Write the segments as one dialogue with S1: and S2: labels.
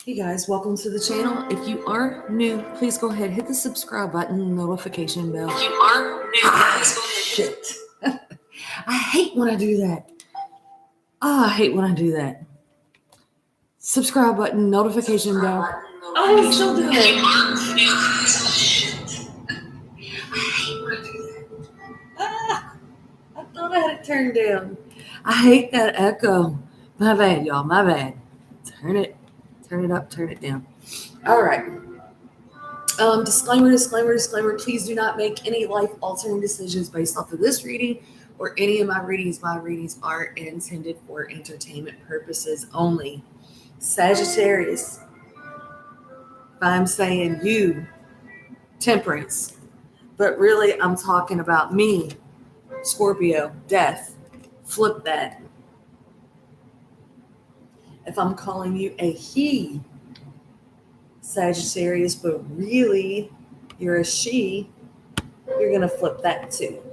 S1: Hey guys, welcome to the channel. If you are new, please go ahead, hit the subscribe button, notification bell. If you are new, please go ahead. Shit. I hate when I do that. I hate when I do that. Subscribe button, notification bell. Oh, I'm still doing it. I hate when I do that. I thought I had it turned down. I hate that echo. My bad, y'all. My bad. Turn it up, turn it down. All right. Disclaimer. Please do not make any life-altering decisions based off of this reading or any of my readings. My readings are intended for entertainment purposes only. Sagittarius, if I'm saying you, temperance, but really I'm talking about me, Scorpio, death. Flip that. If I'm calling you a he, Sagittarius, but really you're a she, you're going to flip that too.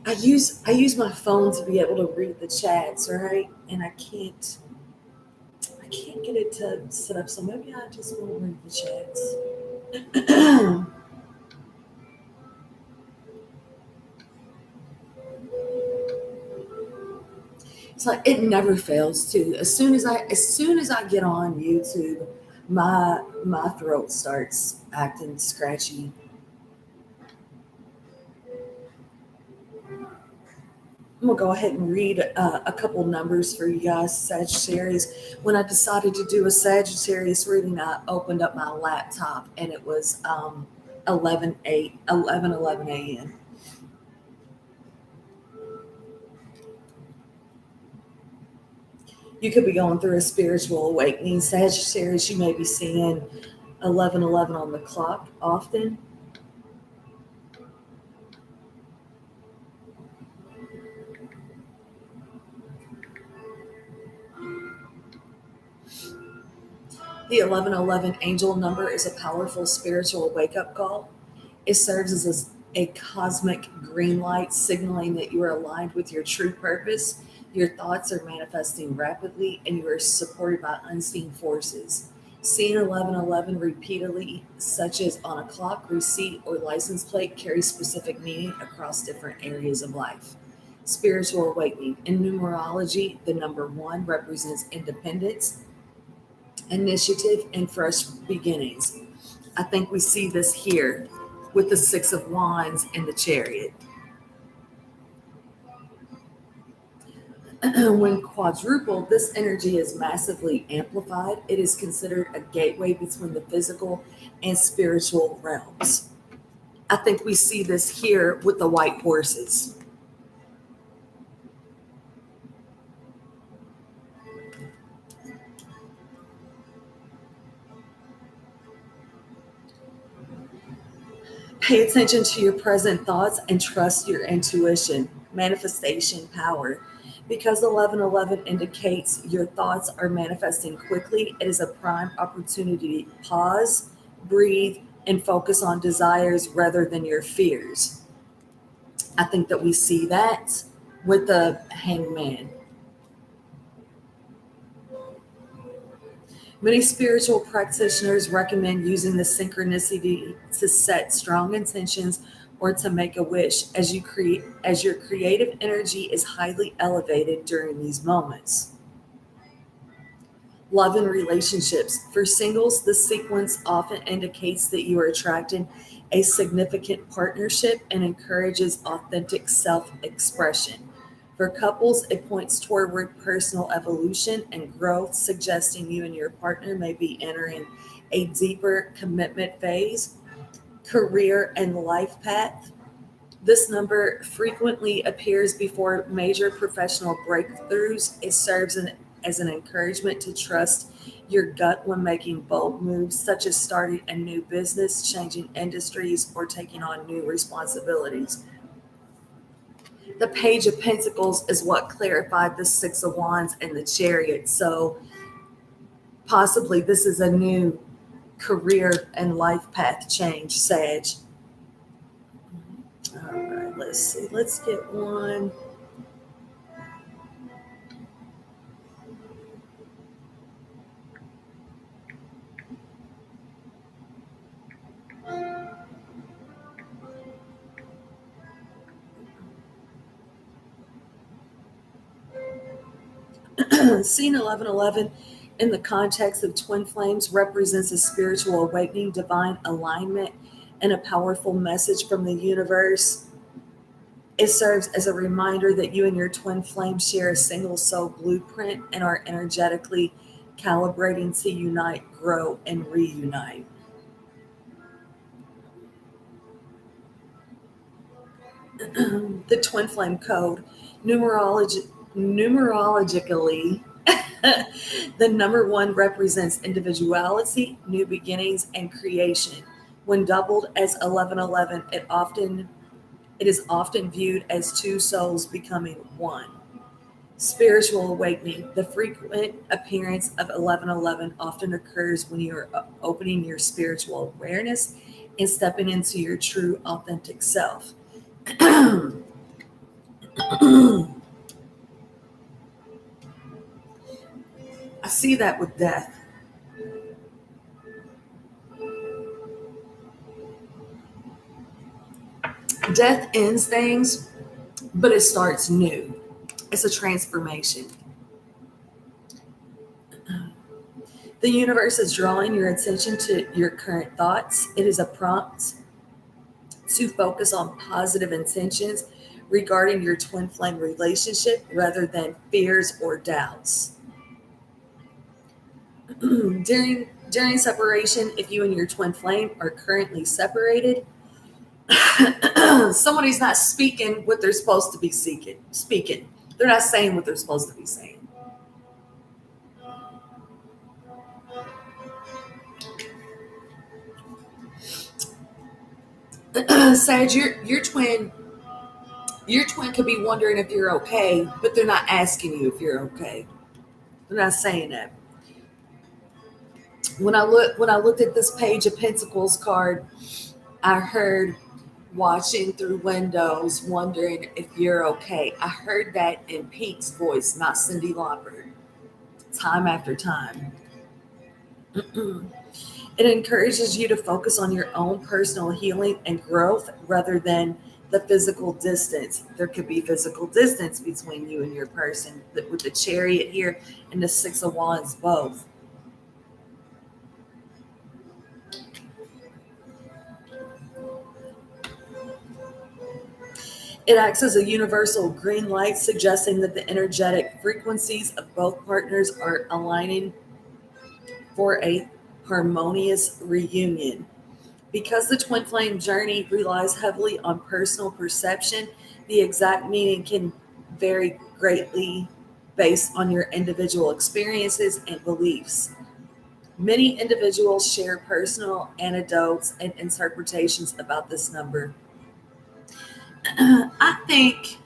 S1: I use my phone to be able to read the chats, right? And I can't get it to set up, so maybe I just want to read the chats. It's like it never fails to. As soon as I get on YouTube, my throat starts acting scratchy. I'm gonna go ahead and read a couple numbers for you guys, Sagittarius. When I decided to do a Sagittarius reading, I opened up my laptop and it was 11 a.m. You could be going through a spiritual awakening, Sagittarius. You may be seeing 11:11 on the clock often. The 1111 angel number is a powerful spiritual wake up call. It serves as a cosmic green light signaling that you are aligned with your true purpose. Your thoughts are manifesting rapidly and you are supported by unseen forces. Seeing 1111 repeatedly, such as on a clock, receipt, or license plate, carries specific meaning across different areas of life. Spiritual awakening. In numerology, the number 1 represents independence, initiative, and fresh beginnings. I think we see this here with the Six of Wands and the Chariot. When quadrupled, this energy is massively amplified. It is considered a gateway between the physical and spiritual realms. I think we see this here with the white horses. Pay attention to your present thoughts and trust your intuition. Manifestation power. Because 1111 indicates your thoughts are manifesting quickly, it is a prime opportunity to pause, breathe, and focus on desires rather than your fears. I think that we see that with the hangman. Many spiritual practitioners recommend using the synchronicity to set strong intentions or to make a wish as your creative energy is highly elevated during these moments. Love and relationships. For singles, this sequence often indicates that you are attracting a significant partnership and encourages authentic self-expression. For couples, it points toward personal evolution and growth, suggesting you and your partner may be entering a deeper commitment phase. Career and life path. This number frequently appears before major professional breakthroughs. It serves as an encouragement to trust your gut when making bold moves, such as starting a new business, changing industries, or taking on new responsibilities. The Page of Pentacles is what clarified the Six of Wands and the Chariot. So possibly this is a new career and life path change, Sag. All right, let's see. Let's get one. Scene 1111 in the context of twin flames represents a spiritual awakening, divine alignment, and a powerful message from the universe. It serves as a reminder that you and your twin flame share a single soul blueprint and are energetically calibrating to unite, grow, and reunite. The twin flame code, numerologically, the number one represents individuality, new beginnings, and creation. When doubled as 1111, it is often viewed as two souls becoming one. Spiritual awakening. The frequent appearance of 1111 often occurs when you are opening your spiritual awareness and stepping into your true, authentic self. I see that with death. Death ends things, but it starts new. It's a transformation. The universe is drawing your attention to your current thoughts. It is a prompt to focus on positive intentions regarding your twin flame relationship rather than fears or doubts. During separation, if you and your twin flame are currently separated, somebody's not speaking what they're supposed to be speaking. They're not saying what they're supposed to be saying. Sag, your twin could be wondering if you're okay, but they're not asking you if you're okay. They're not saying that. When I looked at this Page of Pentacles card, I heard watching through windows, wondering if you're okay. I heard that in Pete's voice, not Cindy Lauper, time after time. It encourages you to focus on your own personal healing and growth rather than the physical distance. There could be physical distance between you and your person with the Chariot here and the Six of Wands both. It acts as a universal green light, suggesting that the energetic frequencies of both partners are aligning for a harmonious reunion. Because the twin flame journey relies heavily on personal perception, the exact meaning can vary greatly based on your individual experiences and beliefs. Many individuals share personal anecdotes and interpretations about this number. I think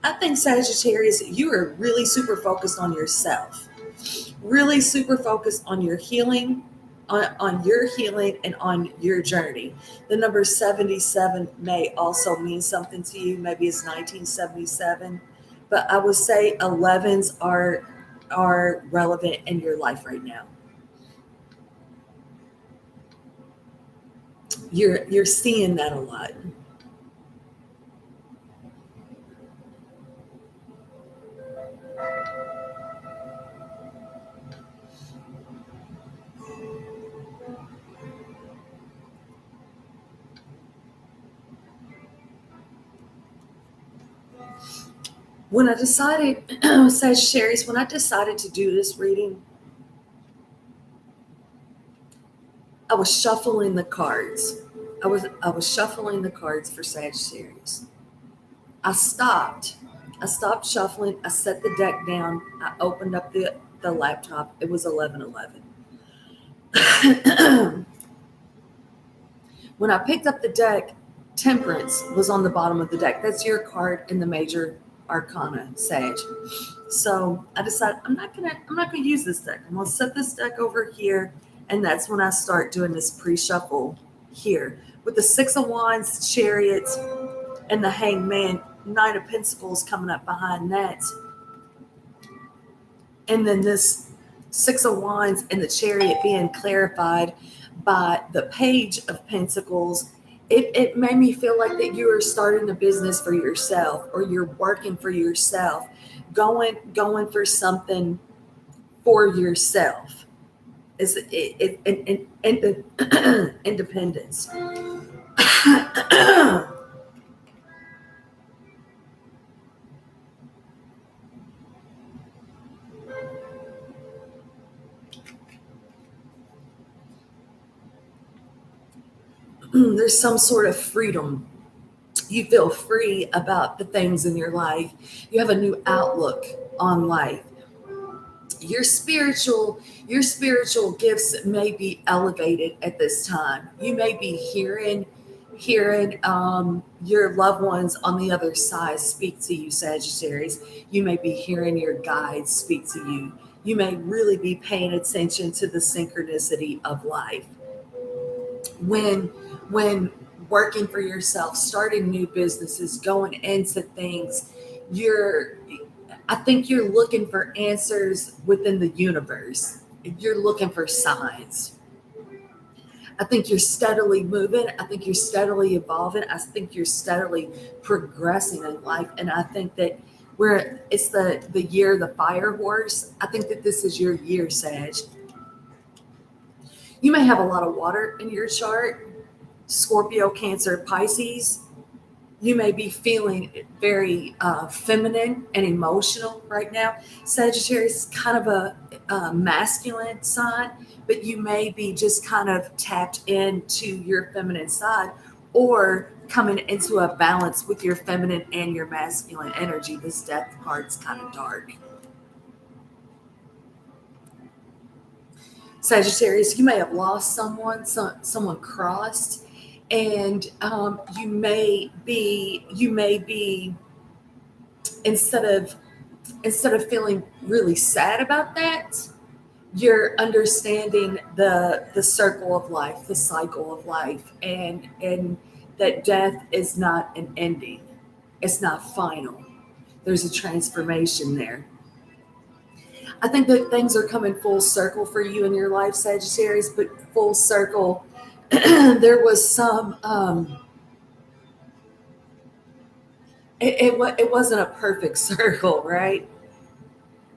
S1: I think Sagittarius, you are really super focused on yourself, really super focused on your healing, on your healing and on your journey. The number 77 may also mean something to you. Maybe it's 1977, but I would say 11s are relevant in your life right now. You're seeing that a lot. When I decided, Sagittarius, when I decided to do this reading, I was shuffling the cards. I was shuffling the cards for Sagittarius. I stopped. I stopped shuffling. I set the deck down. I opened up the laptop. It was 11:11. When I picked up the deck, Temperance was on the bottom of the deck. That's your card in the major arcana, Sag. So I decided I'm not gonna use this deck. I'm gonna set this deck over here, and that's when I start doing this pre-shuffle here with the Six of Wands, Chariots, and the Hangman, Knight of Pentacles coming up behind that, and then this Six of Wands and the Chariot being clarified by the Page of Pentacles. It made me feel like that you are starting a business for yourself or you're working for yourself, going for something for yourself is independence. There's some sort of freedom. You feel free about the things in your life. You have a new outlook on life. Your spiritual gifts may be elevated at this time. You may be hearing your loved ones on the other side speak to you, Sagittarius. You may be hearing your guides speak to you. You may really be paying attention to the synchronicity of life. When working for yourself, starting new businesses, going into things, you're I think you're looking for answers within the universe. You're looking for signs. I think you're steadily moving. I think you're steadily evolving. I think you're steadily progressing in life. And I think that where it's the year of the fire horse, I think that this is your year, Sag. You may have a lot of water in your chart, Scorpio, Cancer, Pisces. You may be feeling very feminine and emotional right now. Sagittarius is kind of a masculine sign, but you may be just kind of tapped into your feminine side or coming into a balance with your feminine and your masculine energy. This death card's kind of dark. Sagittarius, you may have lost someone crossed, and you may be instead of feeling really sad about that, you're understanding the circle of life, the cycle of life, and that death is not an ending. It's not final. There's a transformation there. I think that things are coming full circle for you in your life, Sagittarius, but full circle. There was some, it wasn't a perfect circle, right?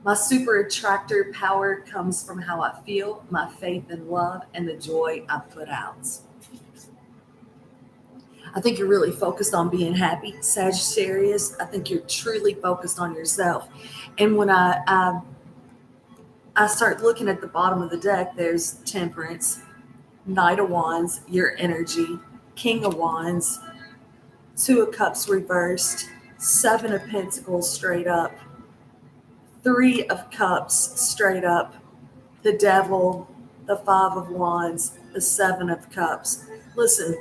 S1: My super attractor power comes from how I feel, my faith and love, and the joy I put out. I think you're really focused on being happy, Sagittarius. I think you're truly focused on yourself. And when I start looking at the bottom of the deck, there's Temperance, Knight of Wands, your energy, King of Wands, Two of Cups reversed, Seven of Pentacles straight up, Three of Cups straight up, the Devil, the Five of Wands, the Seven of Cups. Listen,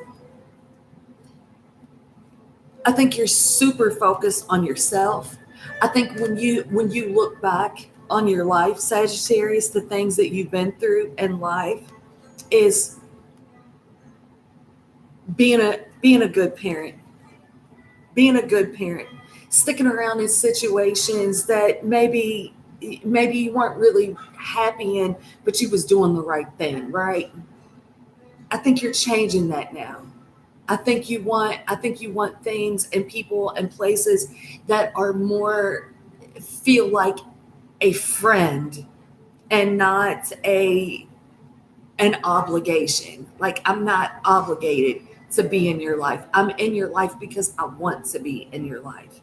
S1: I think you're super focused on yourself. I think when you look back on your life, Sagittarius, the things that you've been through in life is being a good parent, being a good parent, sticking around in situations that maybe you weren't really happy in, but you was doing the right thing, right? I think you're changing that now. I think you want things and people and places that are more feel like a friend and not a an obligation. Like I'm not obligated to be in your life. I'm in your life because I want to be in your life.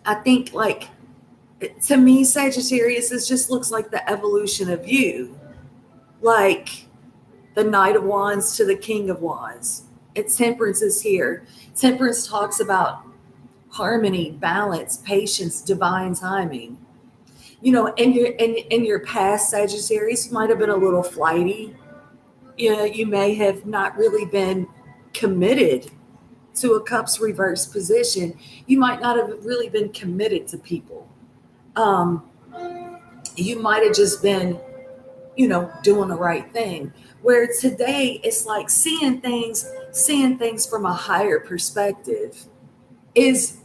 S1: I think like to me, Sagittarius, this just looks like the evolution of you. Like the Knight of Wands to the King of Wands. It's Temperance is here. Temperance talks about harmony, balance, patience, divine timing. In your past, Sagittarius, you might have been a little flighty. You may have not really been committed to a cups reverse position. You might not have really been committed to people. Um, you might have just been, doing the right thing. Where today it's like seeing things from a higher perspective is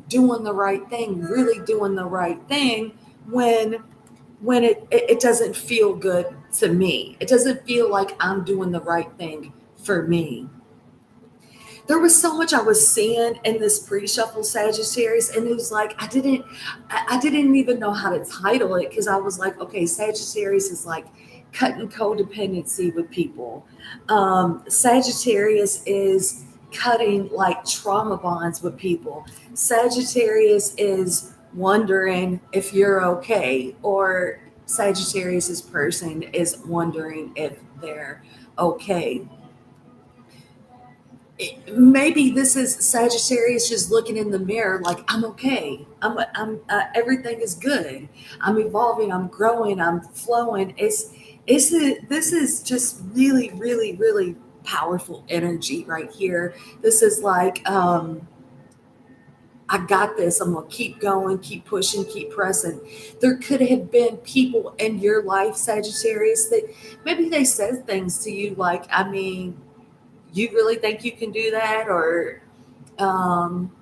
S1: doing the right thing, really doing the right thing when it doesn't feel good to me. It doesn't feel like I'm doing the right thing for me. there was so much I was seeing in this pre-shuffle Sagittarius, and it was like I didn't even know how to title it because I was like, okay, Sagittarius is like cutting codependency with people. Sagittarius is cutting like trauma bonds with people. Sagittarius is wondering if you're okay, or Sagittarius's person is wondering if they're okay. Maybe this is Sagittarius just looking in the mirror like, I'm okay. Everything is good. I'm evolving. I'm growing. I'm flowing. This is just really, really, really powerful energy right here. This is like, I got this. I'm going to keep going, keep pushing, keep pressing. There could have been people in your life, Sagittarius, that maybe they said things to you like, I mean, you really think you can do that? Or um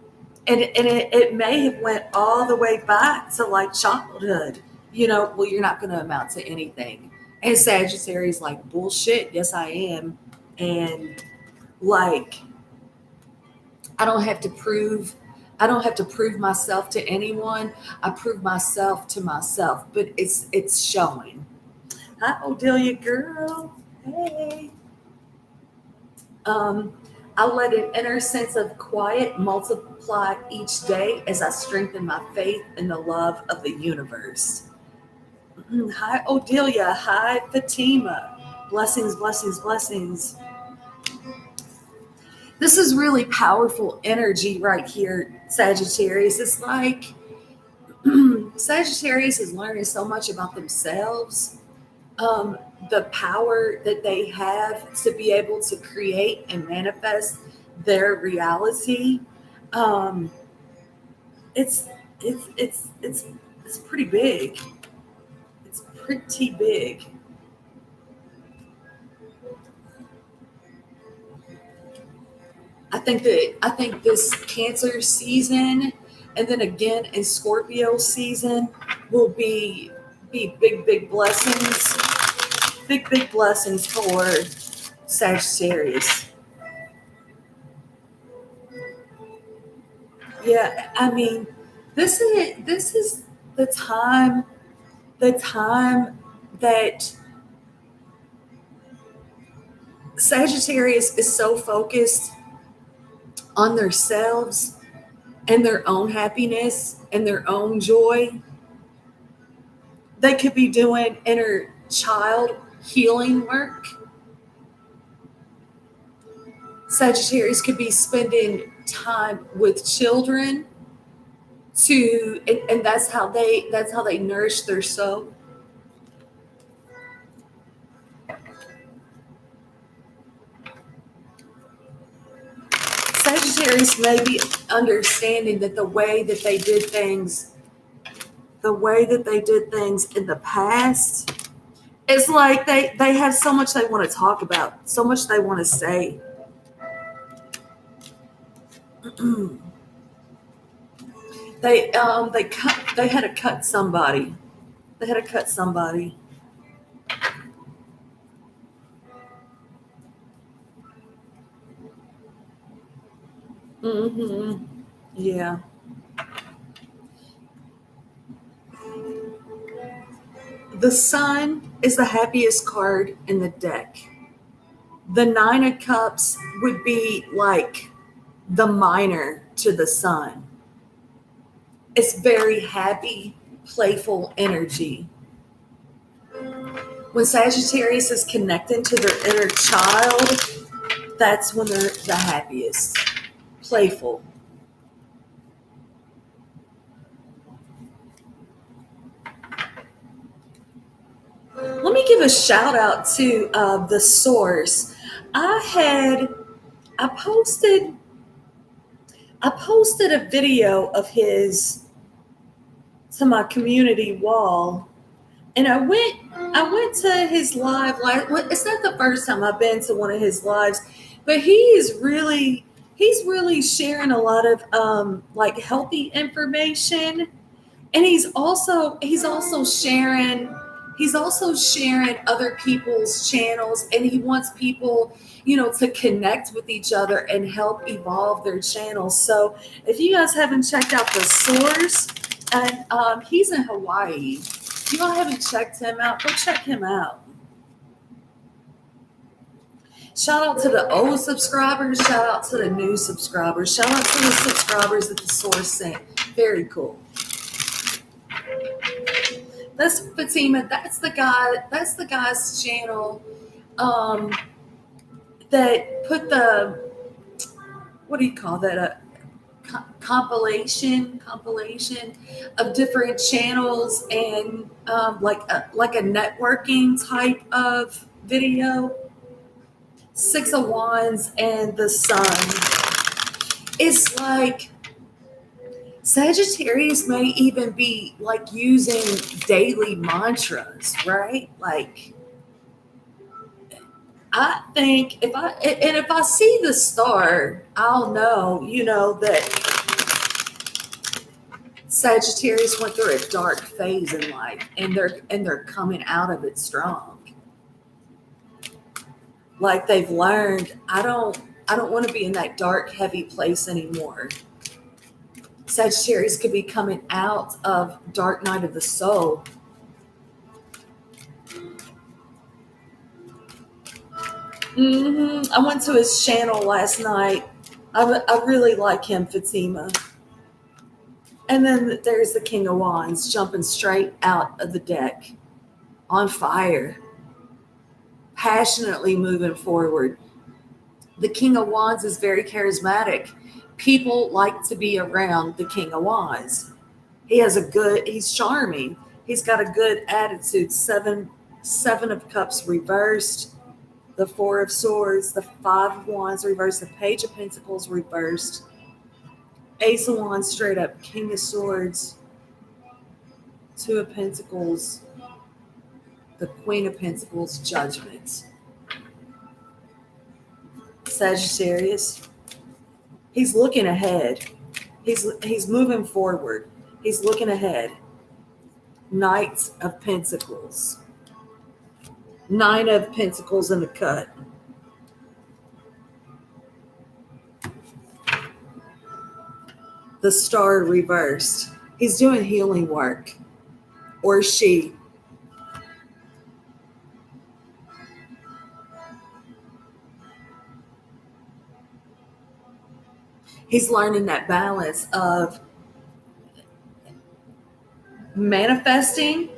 S1: it may have went all the way back to like childhood. Well, you're not going to amount to anything. And Sagittarius like, bullshit, yes I am. And like, i don't have to prove I don't have to prove myself to anyone. I prove myself to myself, but it's showing. Hi, Odelia girl. Hey. Um, I'll let an inner sense of quiet multiply each day as I strengthen my faith in the love of the universe. Hi, Odelia. Hi, Fatima. Blessings, blessings, blessings. This is really powerful energy right here, Sagittarius. It's like Sagittarius is learning so much about themselves, um, the power that they have to be able to create and manifest their reality. Um, it's it's pretty big. It's pretty big. I think this Cancer season, and then again in Scorpio season, will be big blessings, big blessings for Sagittarius. Yeah, I mean, this is the time the time that Sagittarius is so focused on themselves and their own happiness and their own joy. They could be doing inner child healing work. Sagittarius could be spending time with children and that's how they nourish their soul. Sagittarius may be understanding that the way that they did things in the past, it's like they have so much they want to talk about, so much they want to say. They had to cut somebody. They had to cut somebody. Hmm. Yeah. The Sun is the happiest card in the deck. The Nine of Cups would be like the minor to the Sun. It's very happy, playful energy. When Sagittarius is connecting to their inner child, that's when they're the happiest. Playful. Let me give a shout out to the source. I had I posted a video of his to my community wall, and I went to his live. Like, well, it's not the first time I've been to one of his lives, but he's really sharing a lot of like healthy information, and he's also sharing He's also sharing other people's channels, and he wants people, to connect with each other and help evolve their channels. So if you guys haven't checked out the source, and he's in Hawaii, if you all haven't checked him out, go check him out. Shout out to the old subscribers. Shout out to the new subscribers. Shout out to the subscribers that the source sent. Very cool. That's Fatima. That's the guy. That's the guy's channel that put the, what do you call that? A compilation of different channels, and like a networking type of video. Six of Wands and the Sun. It's like Sagittarius may even be like using daily mantras, right? Like, I think if I see the star, I'll know, that Sagittarius went through a dark phase in life, and they're coming out of it strong. Like, they've learned, I don't want to be in that dark, heavy place anymore. Sagittarius could be coming out of dark night of the soul. I went to his channel last night. I really like him, Fatima. And then there's the King of Wands jumping straight out of the deck, on fire, passionately moving forward. The King of Wands is very charismatic. People like to be around the King of Wands. He's charming. He's got a good attitude. Seven of Cups reversed, the Four of Swords, the Five of Wands reversed, the Page of Pentacles reversed, Ace of Wands straight up, King of Swords, Two of Pentacles, the Queen of Pentacles, Judgment. Sagittarius, he's looking ahead. He's moving forward. He's looking ahead. Knight of Pentacles. Nine of Pentacles in the cut. The Star reversed. He's doing healing work. Or she. He's learning that balance of manifesting.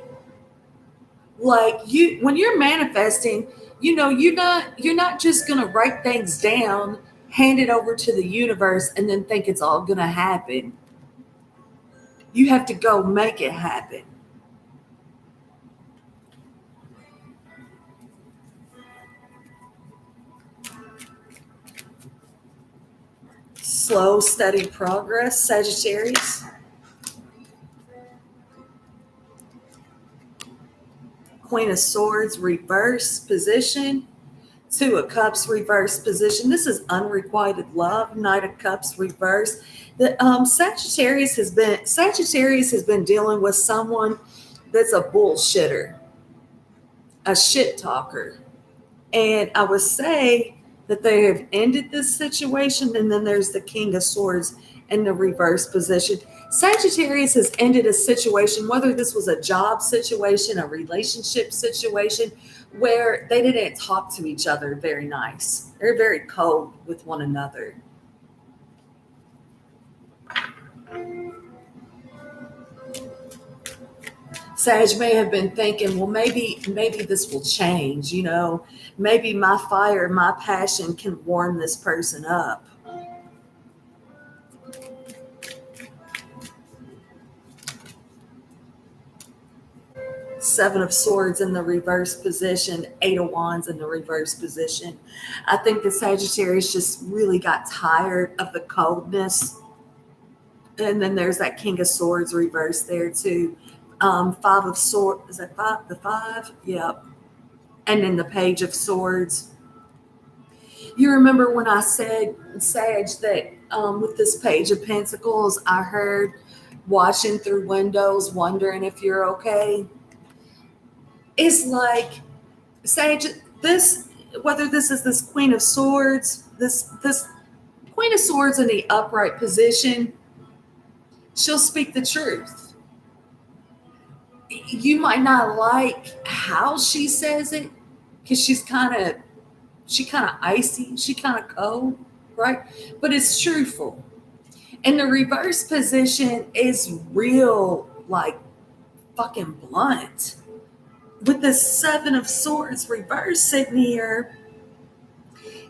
S1: Like, when you're manifesting, you're not just going to write things down, hand it over to the universe, and then think it's all going to happen. You have to go make it happen. Slow, steady progress, Sagittarius. Queen of Swords, reverse position. Two of Cups, reverse position. This is unrequited love. Knight of Cups, reverse. The Sagittarius has been dealing with someone that's a bullshitter, a shit talker, and I would say that they have ended this situation. And then there's the King of Swords in the reverse position. Sagittarius has ended a situation, whether this was a job situation, a relationship situation, where they didn't talk to each other very nice. They're very cold with one another. Sag may have been thinking, well, maybe this will change, maybe my fire, my passion can warm this person up. Seven of Swords in the reverse position, Eight of Wands in the reverse position. I think the Sagittarius just really got tired of the coldness. And then there's that King of Swords reverse there too. Five of Swords, is that five? The five? Yep. And then the Page of Swords. You remember when I said, Sag, that with this Page of Pentacles, I heard watching through windows, wondering if you're okay. It's like, Sage, this, whether this is this Queen of Swords, this Queen of Swords in the upright position, she'll speak the truth. You might not like how she says it because she kind of icy, she kind of cold, right? But it's truthful. And the reverse position is real, like fucking blunt. With the Seven of Swords reverse sitting here,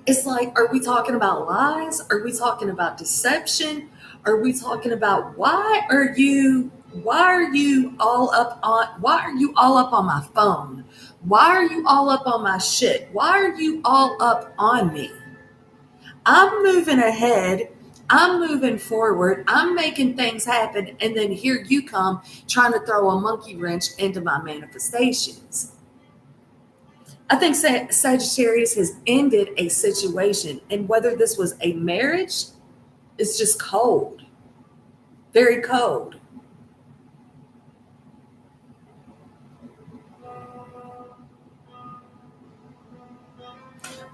S1: it's like, are we talking about lies? Are we talking about deception? Are we talking about why are you why are you all up on my phone? Why are you all up on my shit? Why are you all up on me? I'm moving ahead. I'm moving forward. I'm making things happen. And then here you come trying to throw a monkey wrench into my manifestations. I think Sagittarius has ended a situation. And whether this was a marriage, it's just cold, very cold.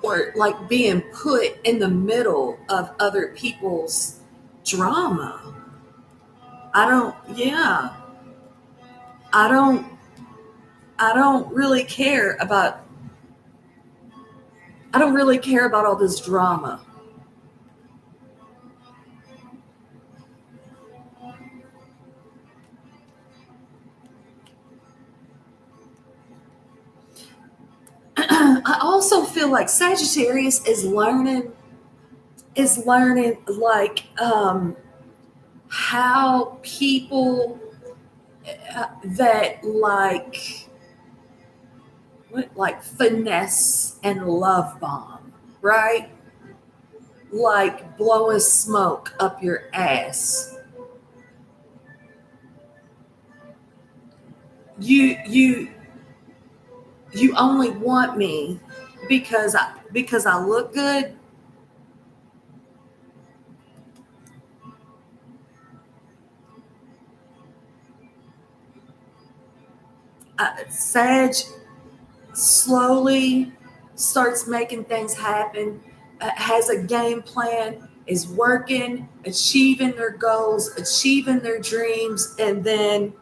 S1: Or like being put in the middle of other people's drama. I don't, yeah, I don't, I don't really care about, I don't really care about all this drama. I also feel like Sagittarius is learning like how people that like finesse and love bomb, right? Like blowing smoke up your ass. You you only want me because I look good. Sag slowly starts making things happen, has a game plan, is working, achieving their goals, achieving their dreams, and then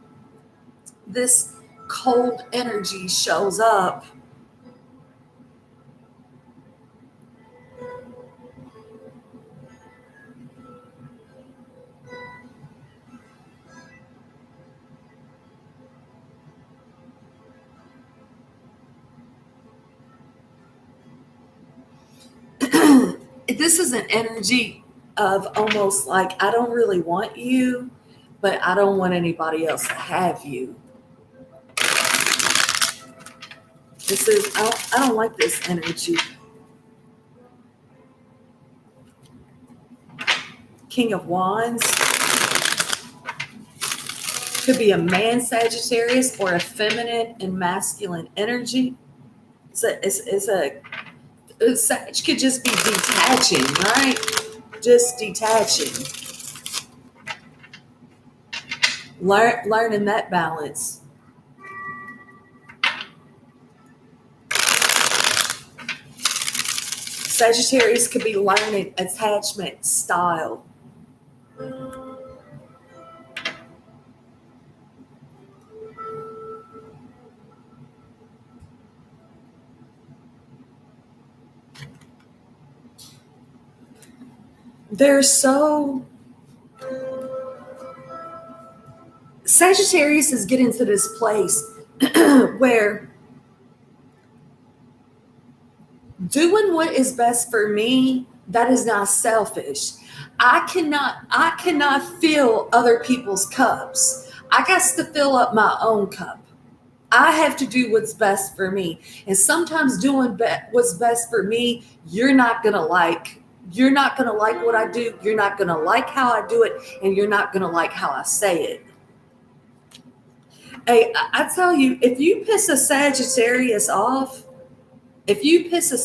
S1: this cold energy shows up. This is an energy of almost like, I don't really want you, but I don't want anybody else to have you. This is, I don't like this energy. King of Wands could be a man Sagittarius or a feminine and masculine energy. Sag could just be detaching, right? Just detaching. Learning that balance. Sagittarius could be learning attachment style. They're so Sagittarius is getting to this place where doing what is best for me, that is not selfish. I cannot fill other people's cups. I got to fill up my own cup. I have to do what's best for me. And sometimes doing what's best for me, you're not going to like. You're not going to like what I do. You're not going to like how I do it. And you're not going to like how I say it. Hey, I tell you, if you piss a Sagittarius off, if you piss a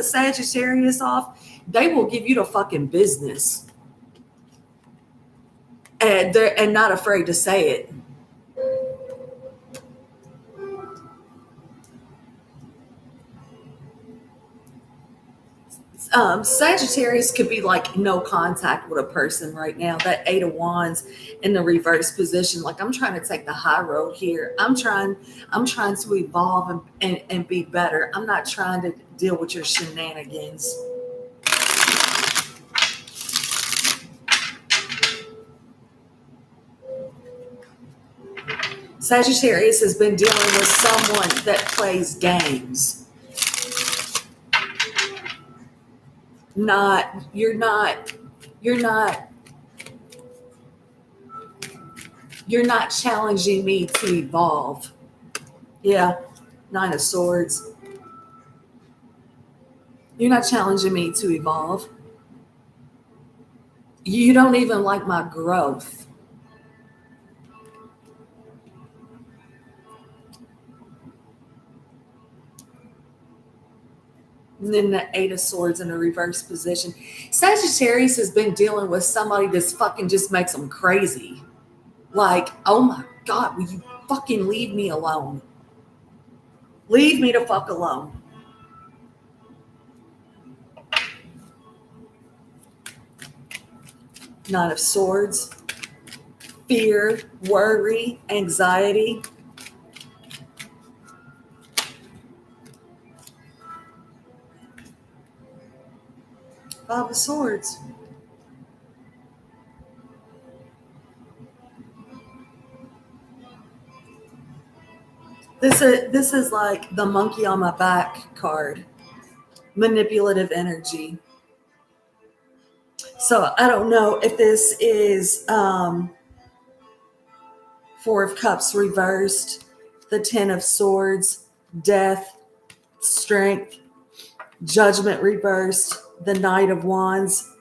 S1: Sagittarius off, they will give you the fucking business, and they're not afraid to say it. Sagittarius could be like no contact with a person right now. That Eight of Wands in the reverse position. Like, I'm trying to take the high road here. I'm trying to evolve and be better. I'm not trying to deal with your shenanigans. Sagittarius has been dealing with someone that plays games. Not, you're not, you're not challenging me to evolve. Yeah, Nine of Swords. You're not challenging me to evolve. You don't even like my growth. And then the Eight of Swords in a reverse position. Sagittarius has been dealing with somebody that's fucking just makes them crazy. Like, oh my God, will you fucking leave me alone? Leave me to fuck alone. Nine of Swords. Fear, worry, anxiety. Five of Swords. This is like the monkey on my back card. Manipulative energy. So I don't know if this is Four of Cups reversed, the Ten of Swords, death, strength, Judgment reversed, the Knight of Wands,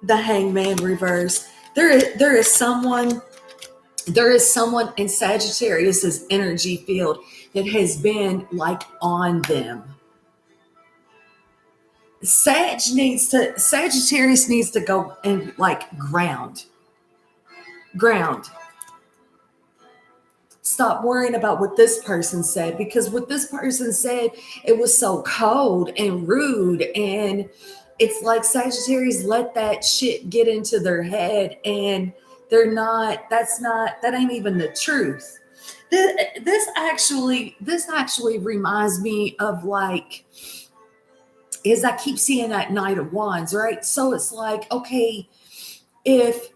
S1: the Hangman reversed. There is someone in Sagittarius's energy field that has been like on them. Sagittarius needs to go and like ground. Stop worrying about what this person said, because what this person said, it was so cold and rude, and it's like Sagittarius let that shit get into their head, and that ain't even the truth. This actually reminds me of like, is I keep seeing that Knight of Wands, right? So it's like, okay, if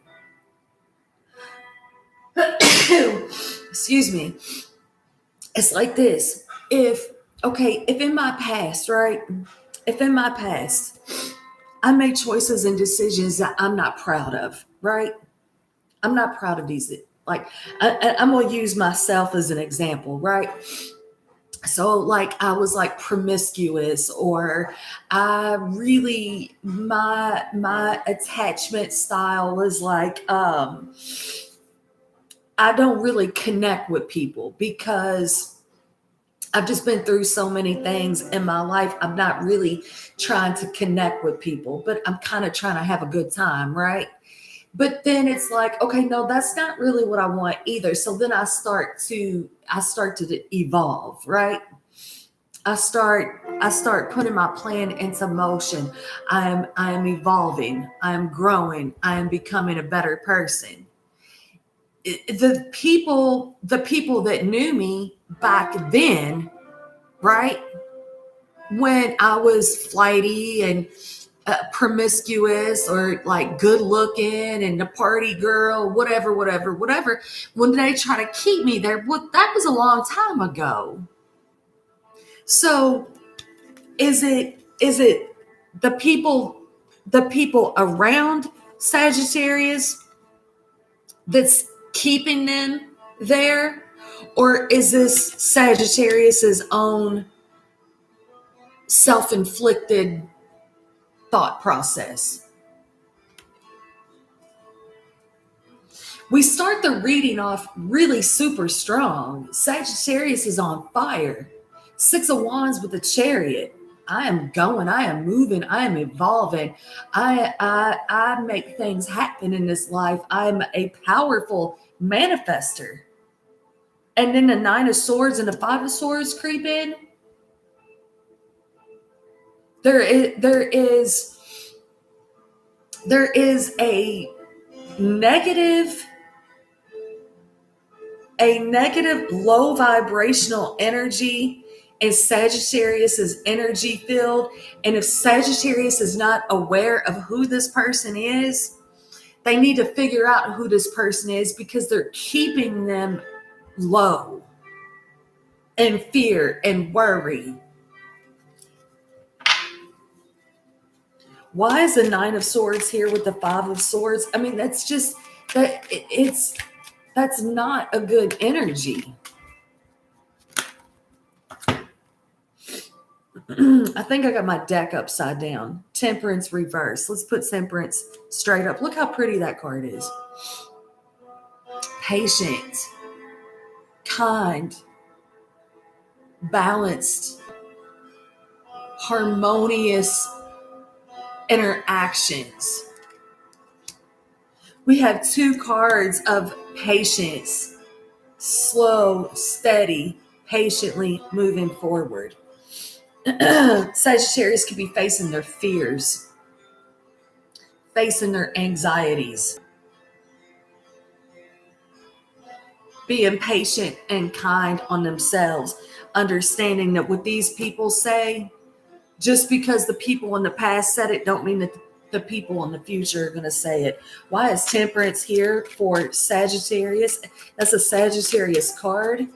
S1: excuse me, it's like this. If in my past, right? If in my past I made choices and decisions that I'm not proud of, right? I'm not proud of these. Like, I'm going to use myself as an example, right? So like I was like promiscuous, or I really, my attachment style was like, I don't really connect with people because I've just been through so many things in my life. I'm not really trying to connect with people, but I'm kind of trying to have a good time, right? But then it's like, okay, no, that's not really what I want either. So then I start to evolve, right? I start putting my plan into motion. I am evolving. I am growing. I am becoming a better person. The people that knew me back then, right, when I was flighty and promiscuous, or like good looking and the party girl, whatever, when they try to keep me there, well, that was a long time ago. So is it the people around Sagittarius that's keeping them there, or is this Sagittarius's own self-inflicted thought process? We start the reading off really super strong. Sagittarius is on fire. Six of Wands with the Chariot. I am going, I am moving, I am evolving. I make things happen in this life. I'm a powerful manifester. And then the Nine of Swords and the Five of Swords creep in. There is a negative low vibrational energy in Sagittarius's energy field. And if Sagittarius is not aware of who this person is, they need to figure out who this person is, because they're keeping them low in fear and worry. Why is the Nine of Swords here with the Five of Swords? I mean, that's just that's not a good energy. I think I got my deck upside down. Temperance reverse. Let's put Temperance straight up. Look how pretty that card is. Patient, kind, balanced, harmonious interactions. We have two cards of patience, slow, steady, patiently moving forward. Sagittarius could be facing their fears, facing their anxieties, being patient and kind on themselves, understanding that what these people say, just because the people in the past said it, don't mean that the people in the future are going to say it. Why is Temperance here for Sagittarius? That's a Sagittarius card.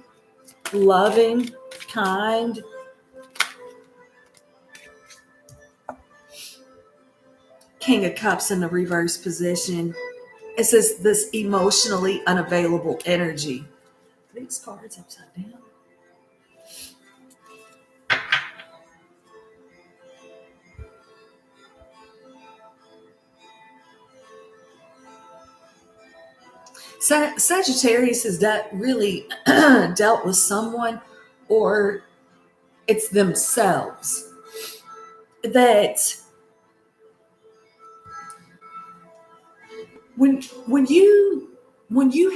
S1: Loving, kind. King of Cups in the reverse position. It says this emotionally unavailable energy. Are these cards upside down? Sagittarius has really dealt with someone, or it's themselves, that when you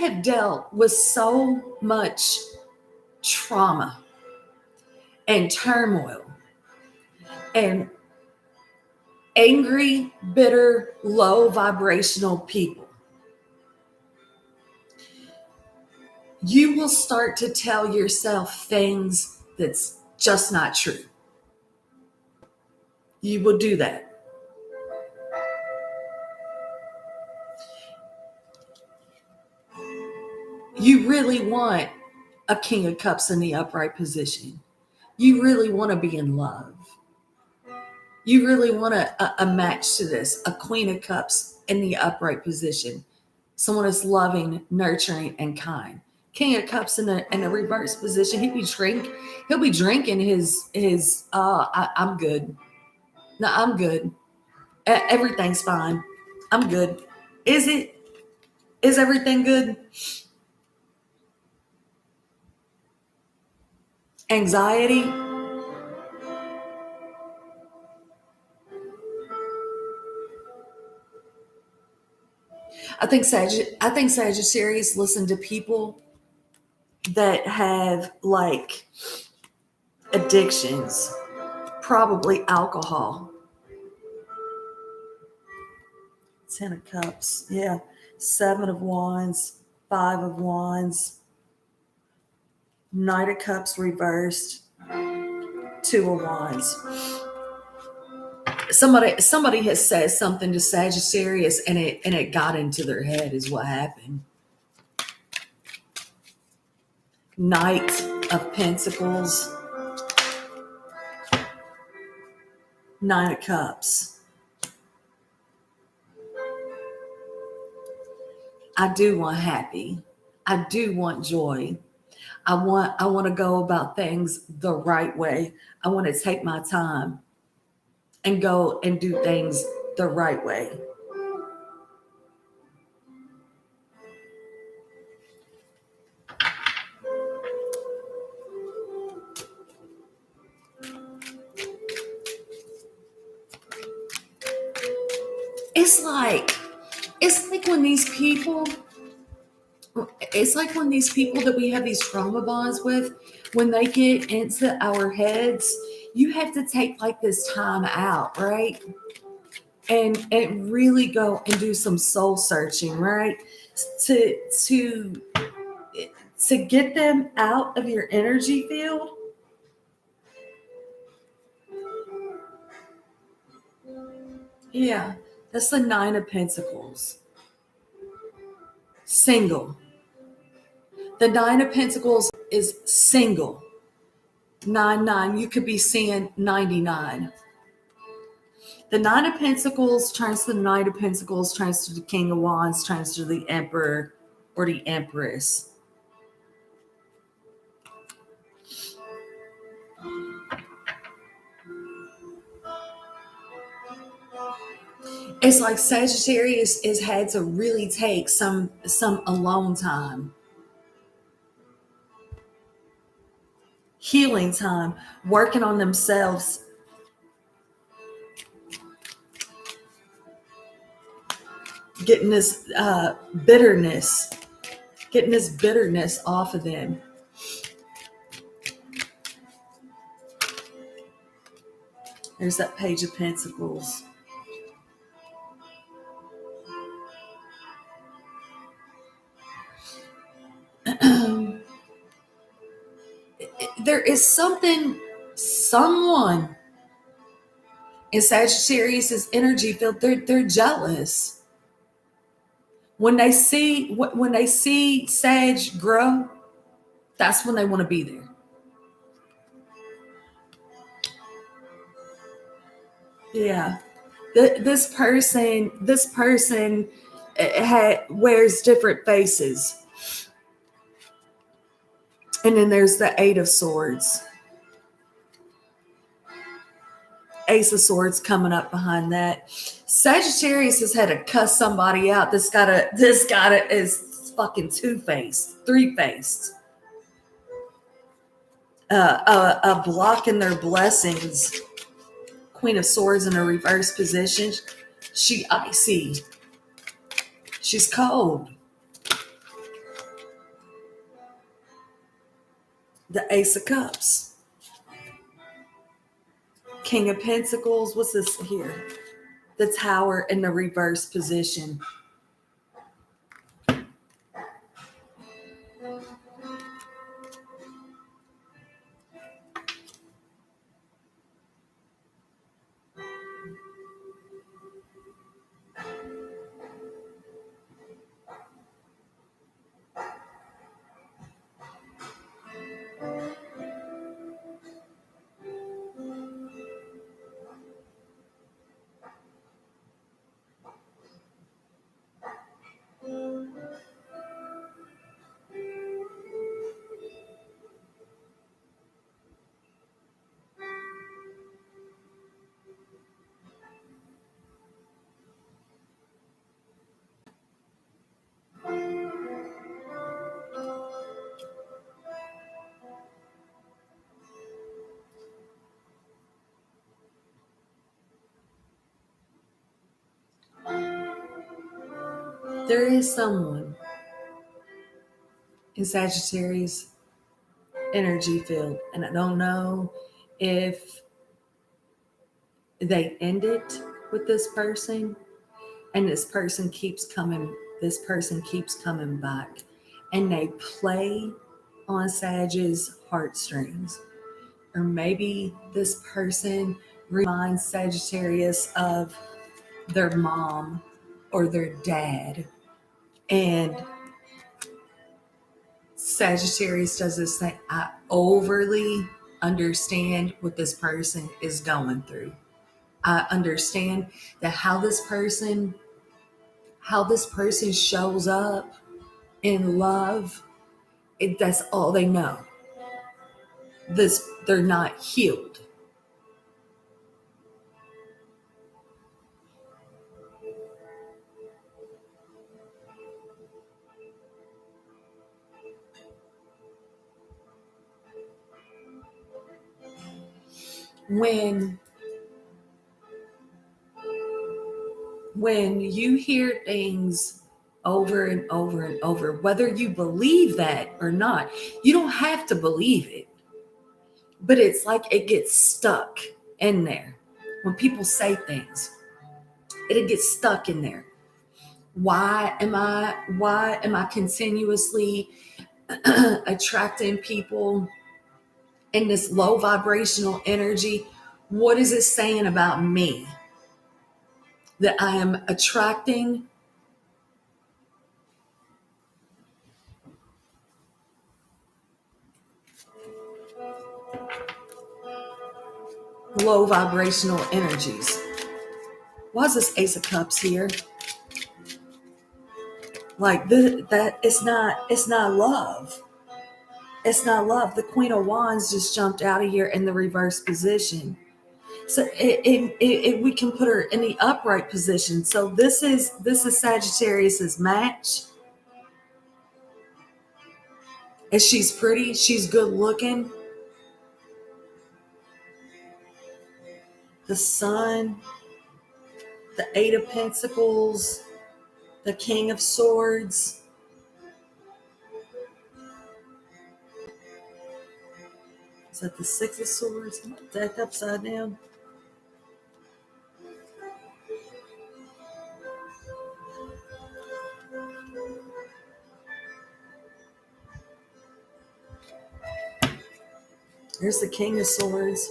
S1: have dealt with so much trauma and turmoil and angry, bitter, low vibrational people, you will start to tell yourself things that's just not true. You will do that. You really want a King of Cups in the upright position. You really want to be in love. You really want a match to this, a Queen of Cups in the upright position. Someone that's loving, nurturing, and kind. King of Cups in a reverse position. He'll be drinking his I'm good. No, I'm good. Everything's fine. I'm good. Is it? Is everything good? Anxiety. I think Sagittarius listen to people that have like addictions, probably alcohol. 10 of Cups, yeah. 7 of Wands, 5 of Wands, Knight of Cups reversed, 2 of Wands. Somebody has said something to Sagittarius and it got into their head is what happened. Knight of Pentacles, 9 of Cups. I do want happy. I do want joy. I want to go about things the right way. I want to take my time and go and do things the right way. It's like when these people that we have these trauma bonds with, when they get into our heads you have to take like this time out, right? And really go and do some soul searching, right? To to to get them out of your energy field. Yeah, that's the Nine of Pentacles. Single. The Nine of Pentacles is single. 9, 9. You could be seeing 99. The Nine of Pentacles turns to the Knight of Pentacles, turns to the King of Wands, turns to the Emperor or the Empress. It's like Sagittarius has had to really take some alone time, healing time, working on themselves, getting this bitterness, off of them. There's that Page of Pentacles. There is someone in Sagittarius's energy field. They're jealous when they see Sag grow. That's when they want to be there. Yeah, this person wears different faces, and then there's the Eight of Swords. Ace of Swords coming up behind that. Sagittarius has had to cuss somebody out. This guy is fucking two-faced, three-faced. Blocking their blessings. Queen of Swords in a reverse position. She icy. She's cold. The Ace of Cups. King of Pentacles. What's this here? The Tower in the reverse position. There is someone in Sagittarius energy field, and I don't know if they end it with this person and this person keeps coming back, and they play on Sag's heartstrings. Or maybe this person reminds Sagittarius of their mom or their dad, and Sagittarius does this thing. I overly understand what this person is going through. I understand that how this person shows up in love, that's all they know. They're not healed. When you hear things over and over and over, whether you believe that or not, you don't have to believe it. but it's like it gets stuck in there. When people say things, it gets stuck in there. Why am I continuously attracting people in this low vibrational energy? What is it saying about me that I am attracting low vibrational energies? Why is this Ace of Cups here? Like that it's not love. It's not love. The Queen of Wands just jumped out of here in the reverse position. So we can put her in the upright position. So this is Sagittarius's match. And she's pretty, she's good looking. The Sun, the Eight of Pentacles, the King of Swords. Is that the Six of Swords? Deck upside down. There's the King of Swords.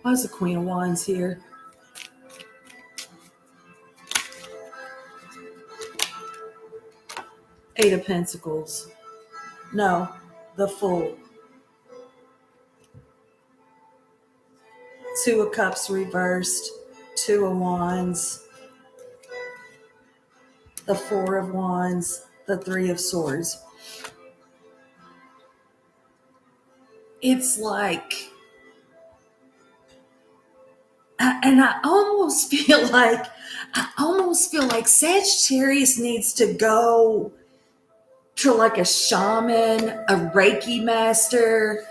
S1: Why is the Queen of Wands here? Eight of Pentacles. No, the Fool. Two of Cups reversed. Two of Wands. The Four of Wands. The Three of Swords. It's like, and I almost feel like Sagittarius needs to go to like a shaman, a Reiki master,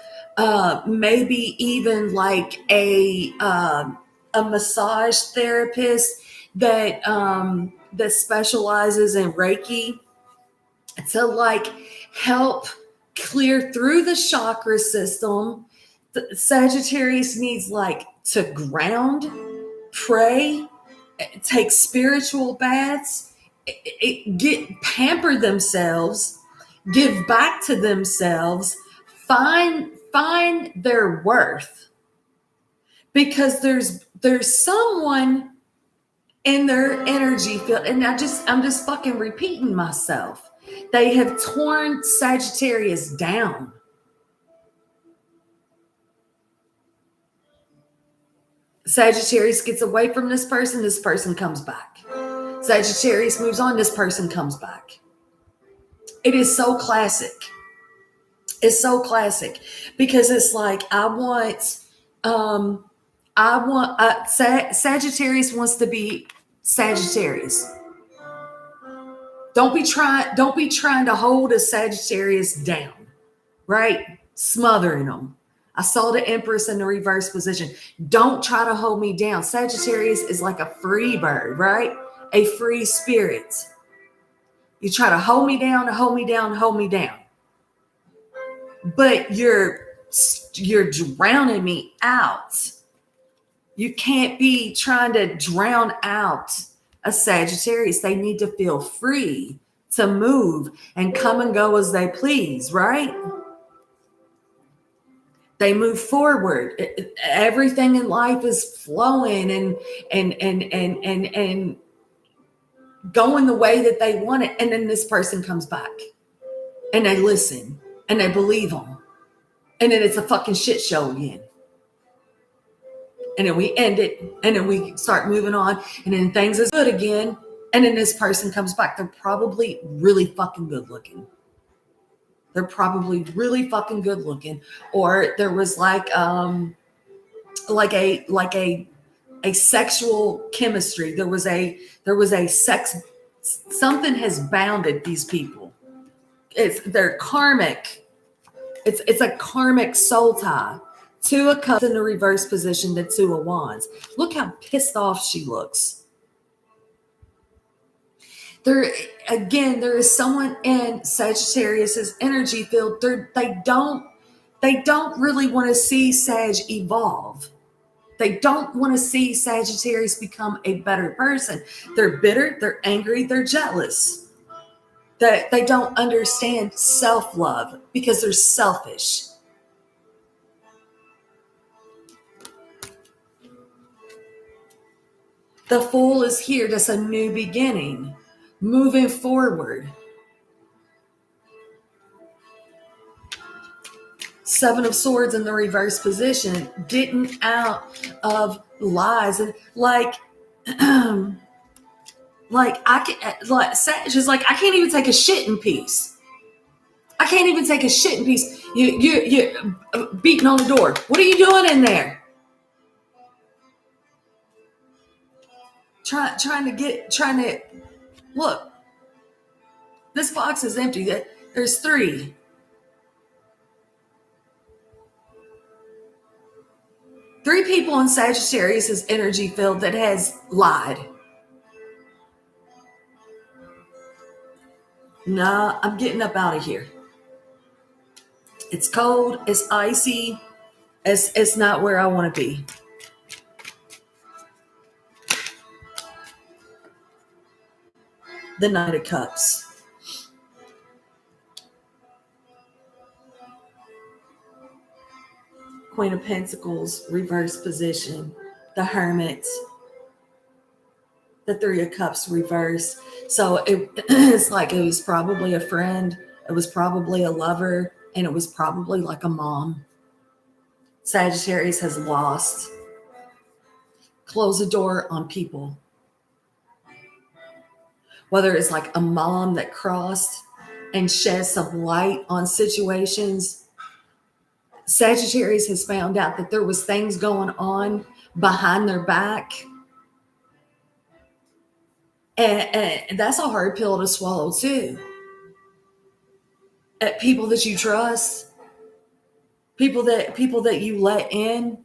S1: maybe even like a massage therapist that specializes in Reiki to like help clear through the chakra system. The Sagittarius needs like to ground, pray, take spiritual baths, pamper themselves, give back to themselves, find their worth, because there's someone in their energy field, and I'm just fucking repeating myself. They have torn Sagittarius down. Sagittarius gets away from this person comes back. Sagittarius moves on, this person comes back. It is so classic. It's so classic because it's like Sagittarius wants to be Sagittarius. Don't be trying to hold a Sagittarius down, right? Smothering them. I saw the Empress in the reverse position. Don't try to hold me down. Sagittarius is like a free bird, right? A free spirit. You try to hold me down, hold me down, hold me down. But you're drowning me out. You can't be trying to drown out a Sagittarius. They need to feel free to move and come and go as they please, right? They move forward. Everything in life is flowing and going the way that they want it. And then this person comes back and they listen and they believe them. And then it's a fucking shit show again. And then we end it and then we start moving on and then things is good again. And then this person comes back. They're probably really fucking good looking. They're probably really fucking good looking. Or there was like a sexual chemistry. There was a sex, something has bounded these people. They're karmic. It's a karmic soul tie. Two of Cups in the reverse position to Two of Wands. Look how pissed off she looks. There again, there is someone in Sagittarius's energy field. They don't really want to see Sag evolve. They don't want to see Sagittarius become a better person. They're bitter, they're angry, they're jealous. That they don't understand self-love because they're selfish. The Fool is here. That's a new beginning. Moving forward. Seven of Swords in the reverse position. Getting out of lies. And like Sag is like, I can't even take a shit in peace. I can't even take a shit in peace. You beating on the door. What are you doing in there? Trying to look. This box is empty. There's three. Three people in Sagittarius' energy field that has lied. Nah, I'm getting up out of here. It's cold. It's icy. It's not where I want to be. The Knight of Cups. Queen of Pentacles, reverse position. The Hermit. The Three of Cups, reverse. So it's like it was probably a friend. It was probably a lover. And it was probably like a mom. Sagittarius has lost. Close the door on people. Whether it's like a mom that crossed and shed some light on situations. Sagittarius has found out that there was things going on behind their back. And that's a hard pill to swallow too. At people that you trust, people that you let in.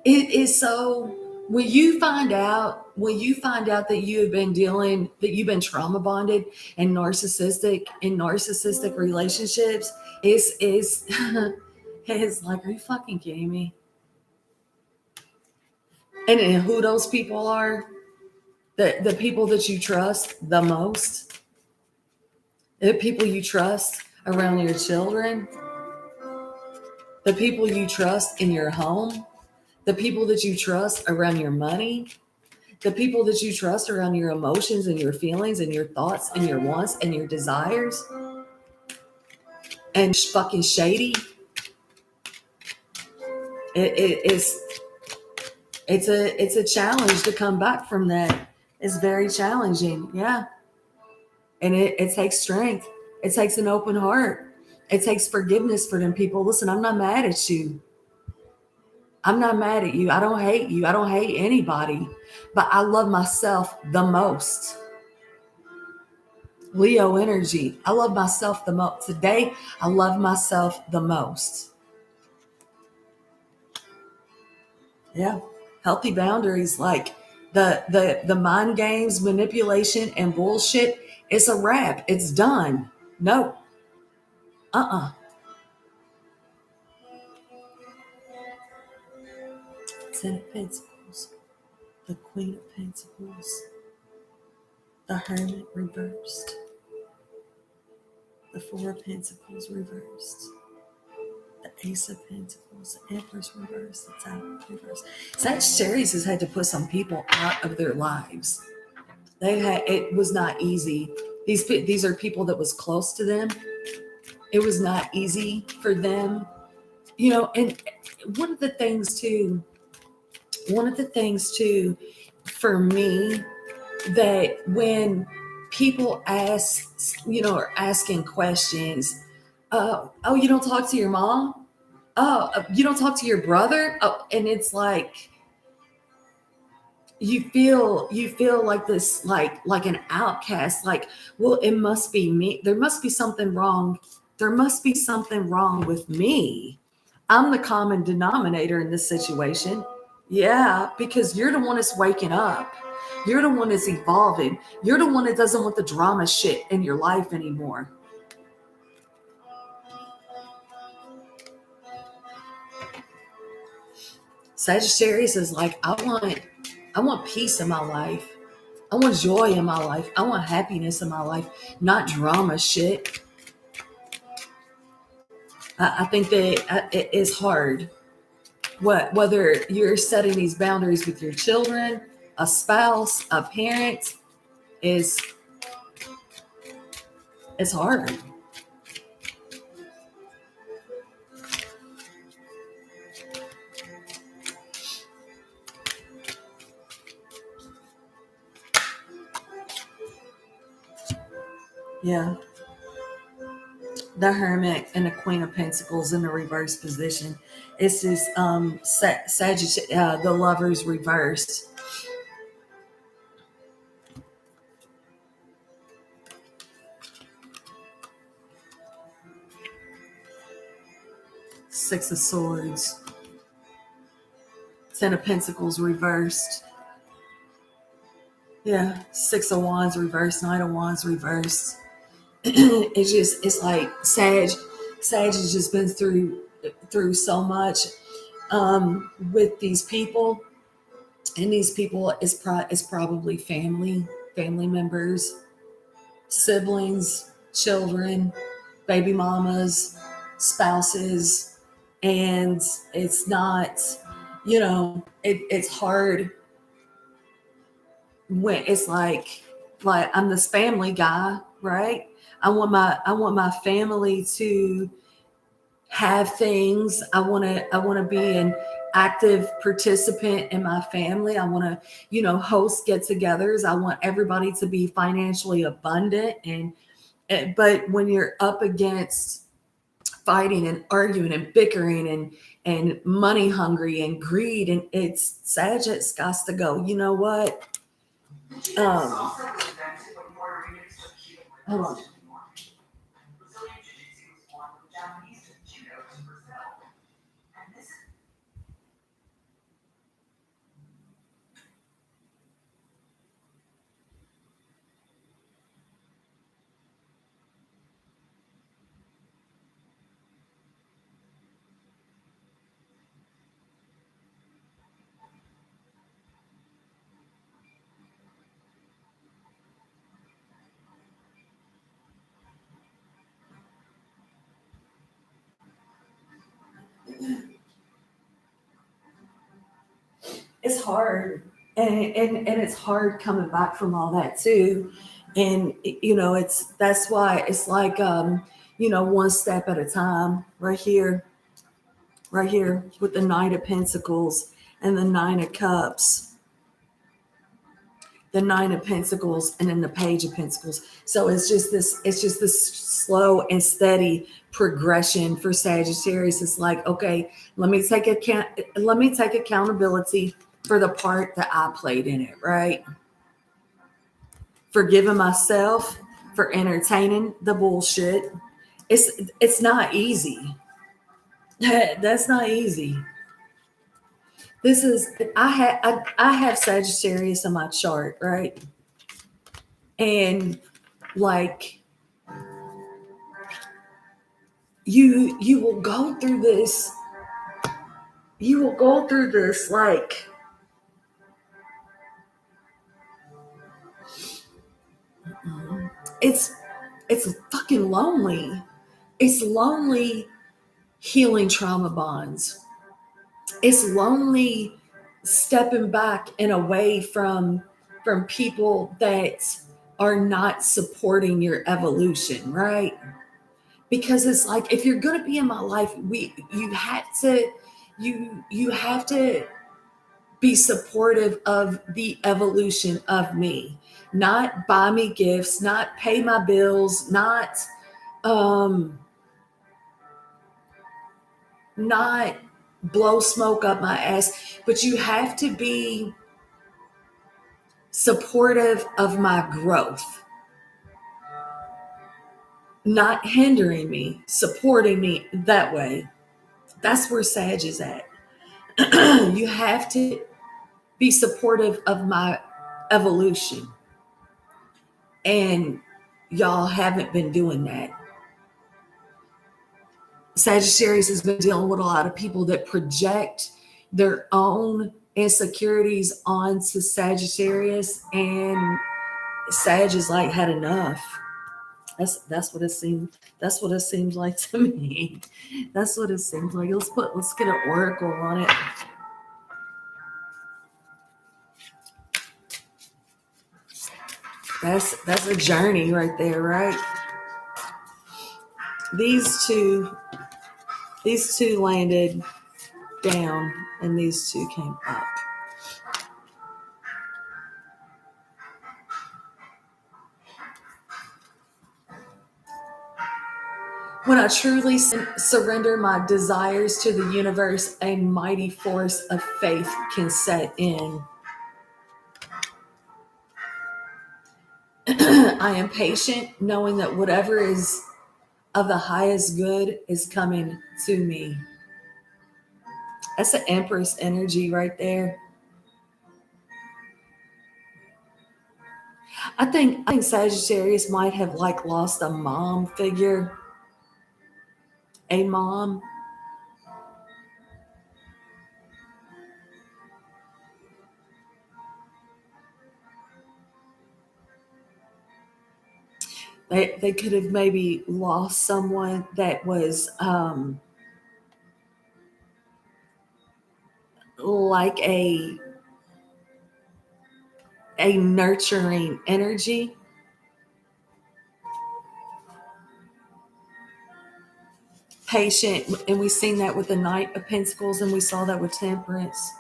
S1: It is so when you find out that you've been trauma bonded and narcissistic relationships, it's like, are you fucking kidding me? And who those people are, the people that you trust the most, the people you trust around your children, the people you trust in your home, the people that you trust around your money, the people that you trust around your emotions and your feelings and your thoughts and your wants and your desires, and fucking shady. It's a challenge to come back from that. It's very challenging. Yeah. And it takes strength. It takes an open heart. It takes forgiveness for them people. Listen, I'm not mad at you. I'm not mad at you. I don't hate you. I don't hate anybody. But I love myself the most. Leo energy. I love myself the most. Today, I love myself the most. Yeah. Healthy boundaries, like the mind games, manipulation, and bullshit. It's a wrap. It's done. No. Ten of Pentacles. The Queen of Pentacles. The Hermit reversed. The Four of Pentacles reversed. The Ace of Pentacles, the Empress reversed, the Tower reversed. Sagittarius has had to put some people out of their lives. It was not easy. These are people that was close to them. It was not easy for them, and one of the things too for me, that when people are asking questions, oh, you don't talk to your mom? Oh, you don't talk to your brother? Oh, and it's like, you feel like this, like an outcast, like, well, it must be me, there must be something wrong, there must be something wrong with me. I'm the common denominator in this situation. Yeah, because you're the one that's waking up, you're the one that's evolving, you're the one that doesn't want the drama shit in your life anymore. Sagittarius is like, I want peace in my life. I want joy in my life. I want happiness in my life, not drama shit. I think that it is hard. Whether you're setting these boundaries with your children, a spouse, a parent, is it's hard. Yeah, the Hermit and the Queen of Pentacles in the reverse position. This is Sagittarius, the Lovers reversed. Six of Swords, Ten of Pentacles reversed. Yeah, Six of Wands reversed, Nine of Wands reversed. It's like Sag has just been through so much with these people, and these people is probably family members, siblings, children, baby mamas, spouses, and it's not, it's hard when it's like I'm this family guy, right? I want my family to have things. I want to be an active participant in my family. I want to, host get-togethers. I want everybody to be financially abundant, but when you're up against fighting and arguing and bickering and money hungry and greed, and it's Sagittarius got to go. You know what? Um, Hold on. It's hard, and it's hard coming back from all that too, and it's that's why it's like, one step at a time. Right here with the Knight of Pentacles and the Nine of Cups, the Nine of Pentacles, and then the Page of Pentacles. So it's just this slow and steady progression for Sagittarius. It's like, okay, let me take accountability for the part that I played in it, right? Forgiving myself for entertaining the bullshit. It's not easy. That's not easy. This is I have Sagittarius in my chart, right? And like, you will go through this. You will go through this like, it's it's fucking lonely. It's lonely healing trauma bonds. It's lonely stepping back and away from people that are not supporting your evolution, right? Because it's like, if you're going to be in my life, you have to be supportive of the evolution of me, not buy me gifts, not pay my bills, um not blow smoke up my ass, but you have to be supportive of my growth, not hindering me, supporting me that way. That's where Sag is at. You have to be supportive of my evolution. And y'all haven't been doing that. Sagittarius has been dealing with a lot of people that project their own insecurities onto Sagittarius, and Sag is like had enough. That's what it seems. That's what it seems like to me. That's what it seems like. Let's get an oracle on it. That's a journey right there, right? These two landed down and these two came up. When I truly surrender my desires to the universe, a mighty force of faith can set in. I am patient, knowing that whatever is of the highest good is coming to me. That's an Empress energy right there. I think Sagittarius might have like lost a mom figure, a mom. They could have maybe lost someone that was like a nurturing energy. Patient, and we've seen that with the Knight of Pentacles, and we saw that with Temperance.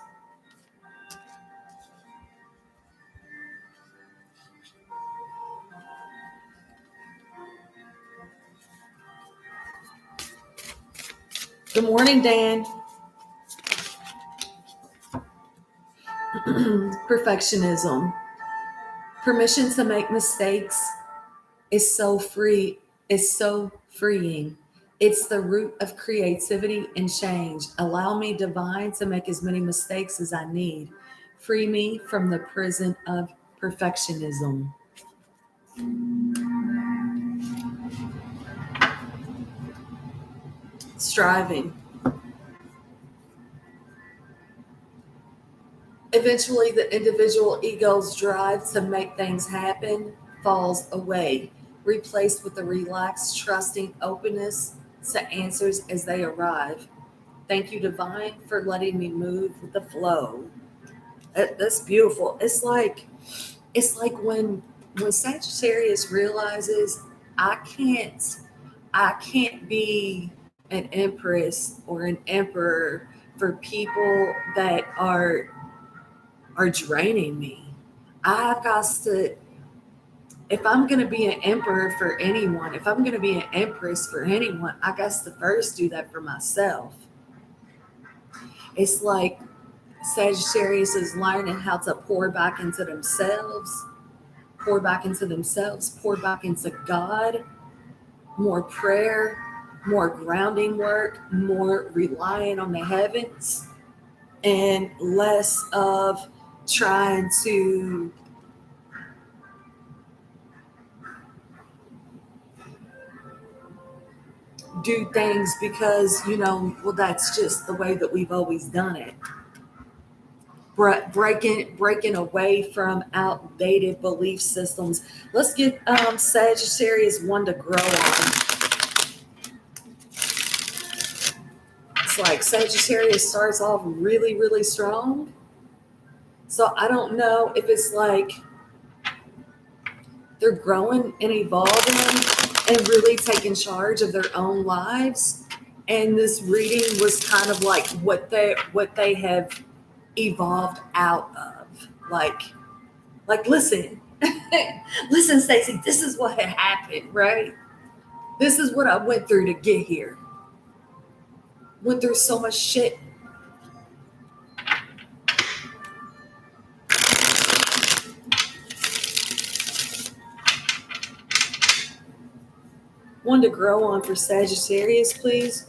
S1: Good morning, Dan. Perfectionism. Permission to make mistakes is so free. It's so freeing. It's the root of creativity and change. Allow me, divine, to make as many mistakes as I need. Free me from the prison of perfectionism. Striving. Eventually, the individual ego's drive to make things happen falls away, replaced with a relaxed, trusting openness to answers as they arrive. Thank you, divine, for letting me move with the flow. That's beautiful. It's like when Sagittarius realizes I can't be an empress or an emperor for people that are draining me. I've got to, if I'm going to be an emperor for anyone, if I'm going to be an empress for anyone, I got to first do that for myself. It's like Sagittarius is learning how to pour back into themselves, pour back into God, more prayer, more grounding work, more relying on the heavens, and less of trying to do things because, well, that's just the way that we've always done it. Breaking away from outdated belief systems. Let's get Sagittarius one to grow on. It's like Sagittarius starts off really, really strong. So I don't know if it's like they're growing and evolving and really taking charge of their own lives. And this reading was kind of like what they have evolved out of. Like listen, listen, Stacey, this is what had happened, right? This is what I went through to get here. Went through so much shit. One to grow on for Sagittarius, please.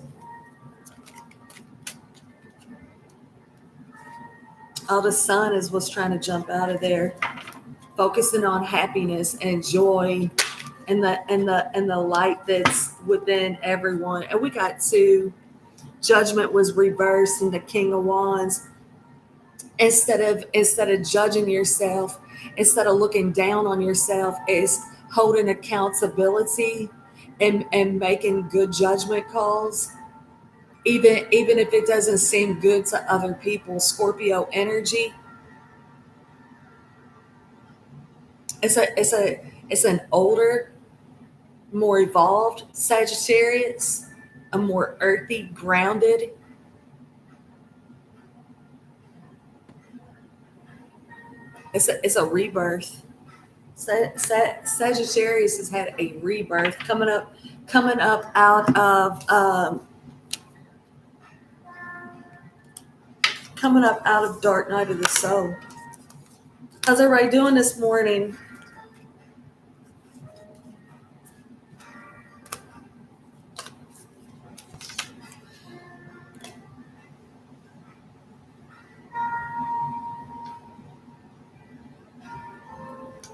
S1: Oh, the sun is what's trying to jump out of there. Focusing on happiness and joy and the light that's within everyone. And we got two. Judgment was reversed in the King of Wands. Instead of judging yourself, instead of looking down on yourself, is holding accountability and making good judgment calls, even if it doesn't seem good to other people. Scorpio energy. It's an older, more evolved Sagittarius, a more earthy, grounded. It's a rebirth. Sagittarius has had a rebirth coming up out of Dark Night of the Soul. How's everybody doing this morning?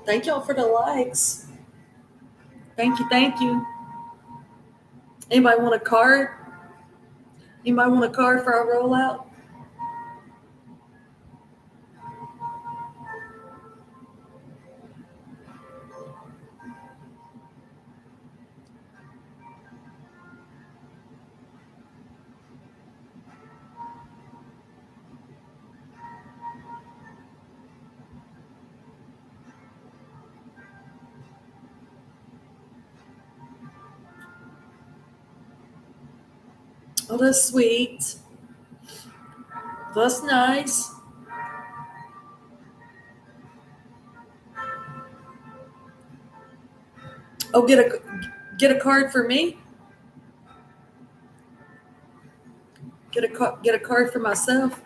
S1: Thank y'all for the likes. Thank you, thank you. Anybody want a card? Anybody want a card for our rollout? Oh, that's sweet. That's nice. Oh, get a card for me. Get a card for myself.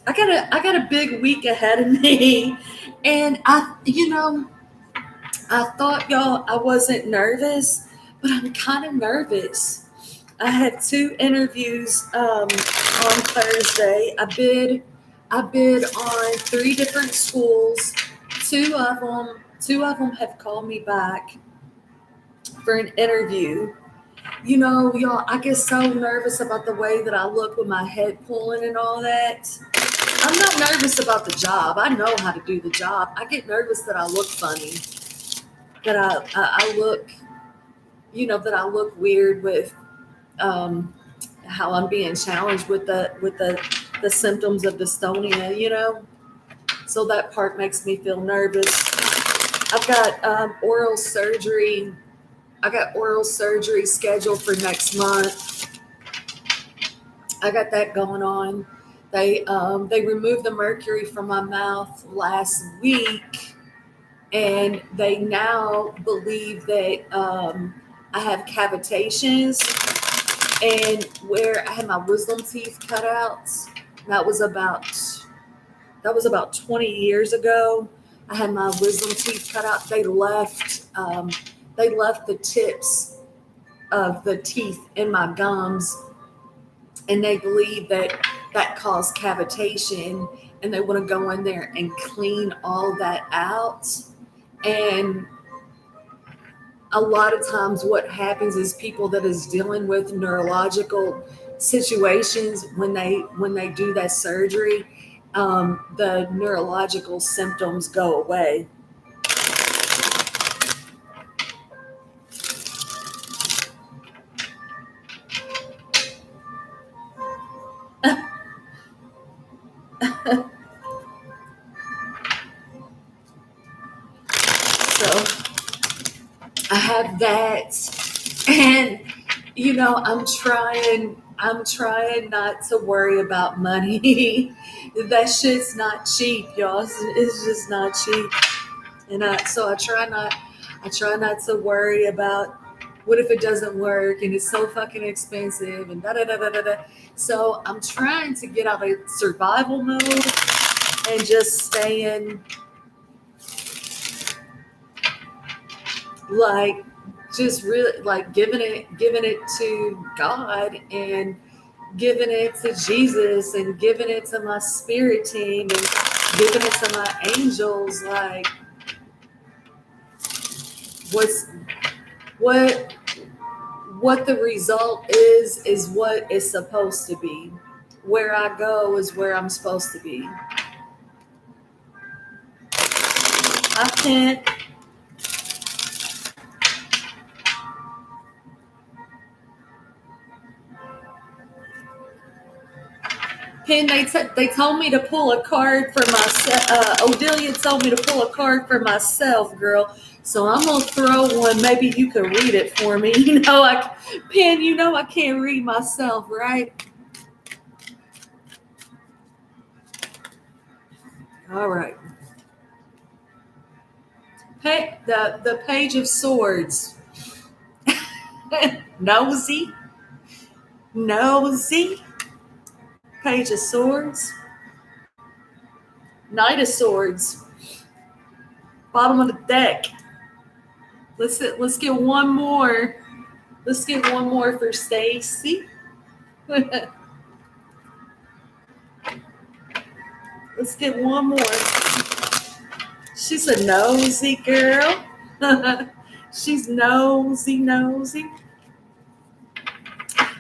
S1: I got a big week ahead of me, and I thought y'all I wasn't nervous, but I'm kind of nervous. I had two interviews on Thursday. I bid on three different schools. Two of them have called me back for an interview. Y'all, I get so nervous about the way that I look with my head pulling and all that. I'm not nervous about the job. I know how to do the job. I get nervous that I look funny, that I look, that I look weird with how I'm being challenged with the symptoms of dystonia. So that part makes me feel nervous. I've got oral surgery. I got oral surgery scheduled for next month. I got that going on. They removed the mercury from my mouth last week, and they now believe that I have cavitations, and where I had my wisdom teeth cut out. That was about 20 years ago. I had my wisdom teeth cut out. They left the tips of the teeth in my gums, and they believe that caused cavitation, and they want to go in there and clean all that out. And a lot of times what happens is people that is dealing with neurological situations, when they do that surgery, the neurological symptoms go away. So I have that, and I'm trying not to worry about money. That shit's not cheap, y'all. It's just not cheap. And I try not to worry about what if it doesn't work and it's so fucking expensive and da da da da da da. So I'm trying to get out of survival mode and just staying like just really like giving it to God and giving it to Jesus and giving it to my spirit team and giving it to my angels. Like what's what what the result is what is supposed to be. Where I go is where I'm supposed to be. I can't. Pen, they told me to pull a card for myself. Odelia told me to pull a card for myself, girl. So I'm gonna throw one. Maybe you can read it for me. Pen. I can't read myself, right? All right. The Page of Swords. Nosy, nosy. Page of Swords. Knight of Swords. Bottom of the deck. Let's get one more. Let's get one more for Stacy. Let's get one more. She's a nosy girl. She's nosy, nosy.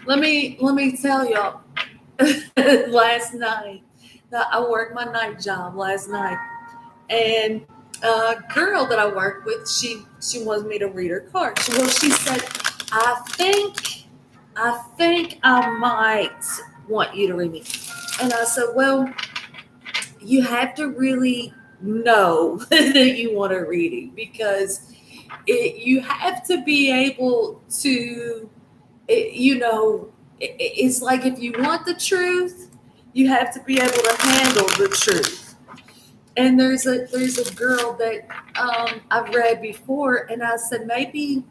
S1: Let me tell y'all. Last night, I worked my night job last night, and a girl that I work with, she wants me to read her card. She said, I think I might want you to read me. And I said, well, you have to really know that you want a reading because you have to be able to, it's like if you want the truth, you have to be able to handle the truth. And there's a girl that I've read before, and I said maybe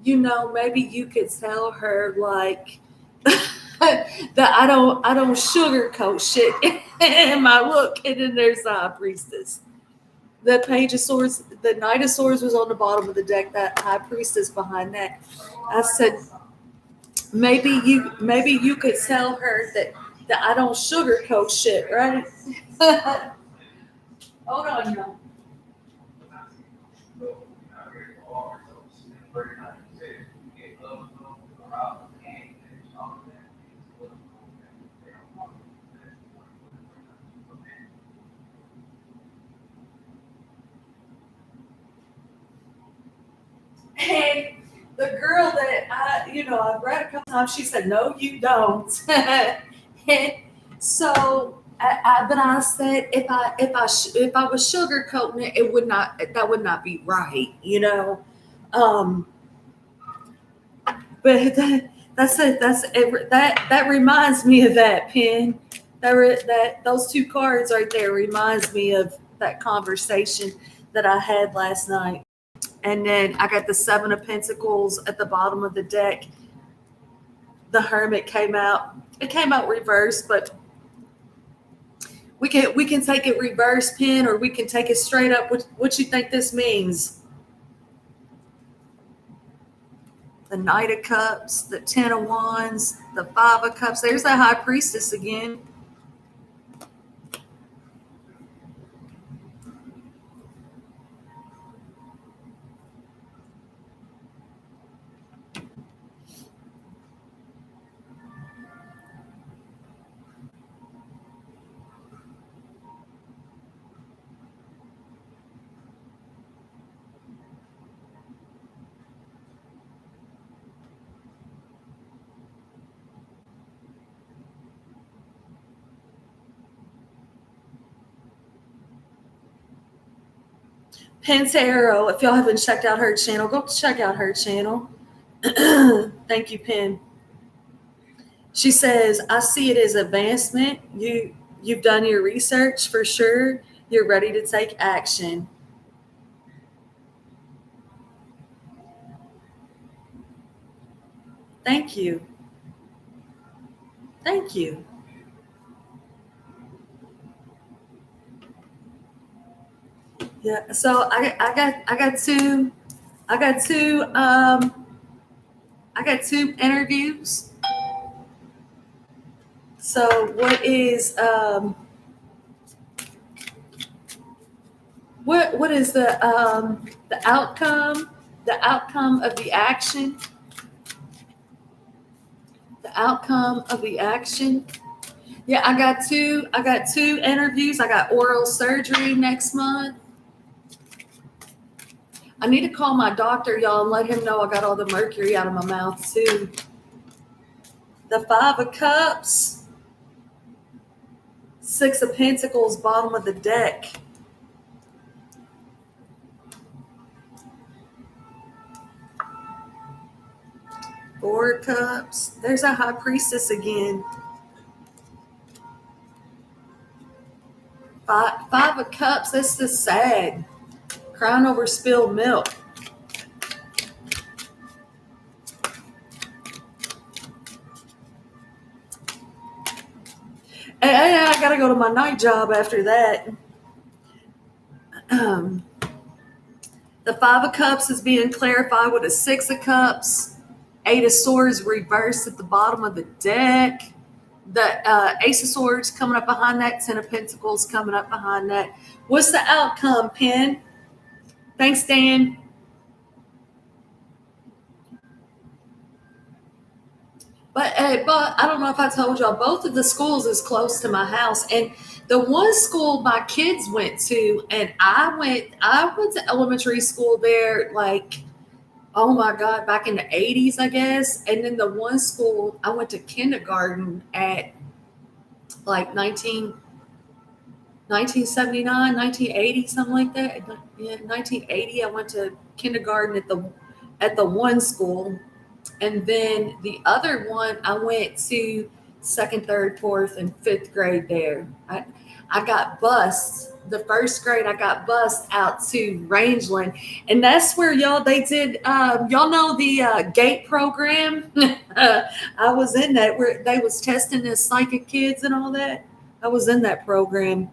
S1: you could tell her like that I don't sugarcoat shit in my look. And then there's the High Priestess. The Page of Swords, the Knight of Swords was on the bottom of the deck. That High Priestess behind that. I said maybe you could tell her that I don't sugarcoat shit, right? Hold on, y'all. And the girl that I've read a couple times, she said, "No, you don't." And so, but I said, if I was sugarcoating it, that would not be right, Um, but that reminds me of that Pen. That those two cards right there reminds me of that conversation that I had last night. And then I got the Seven of Pentacles at the bottom of the deck. The Hermit came out. It came out reversed, but we can take it reverse, Pen, or we can take it straight up. What you think this means? The Knight of Cups, the Ten of Wands, the Five of Cups. There's that High Priestess again. Pantero, if y'all haven't checked out her channel, go check out her channel. Thank you, Pen. She says, I see it as advancement. You've done your research for sure. You're ready to take action. Thank you. Thank you. Yeah, so I got two I got two. I got two interviews. So what is the outcome? The outcome of the action. The outcome of the action. Yeah, I got two. I got two interviews. I got oral surgery next month. I need to call my doctor, y'all, and let him know I got all the mercury out of my mouth too. The Five of Cups, Six of Pentacles, bottom of the deck. Four of Cups. There's a High Priestess again. Five of Cups. That's the sad. Crying over spilled milk. And I gotta go to my night job after that. The Five of Cups is being clarified with a Six of Cups. Eight of Swords reversed at the bottom of the deck. The Ace of Swords coming up behind that. Ten of Pentacles coming up behind that. What's the outcome, Pen? Thanks, Dan. But I don't know if I told y'all, both of the schools is close to my house, and the one school my kids went to, and I went to elementary school there, like, oh my God, back in the 80s, I guess. And then the one school I went to kindergarten at, like 1979, 1980, something like that. Yeah, 1980. I went to kindergarten at the one school, and then the other one I went to second, third, fourth, and fifth grade there. I got bused. The first grade I got bused out to Rangeland, and that's where y'all they did. Y'all know the GATE program. I was in that where they was testing the psychic kids and all that. I was in that program.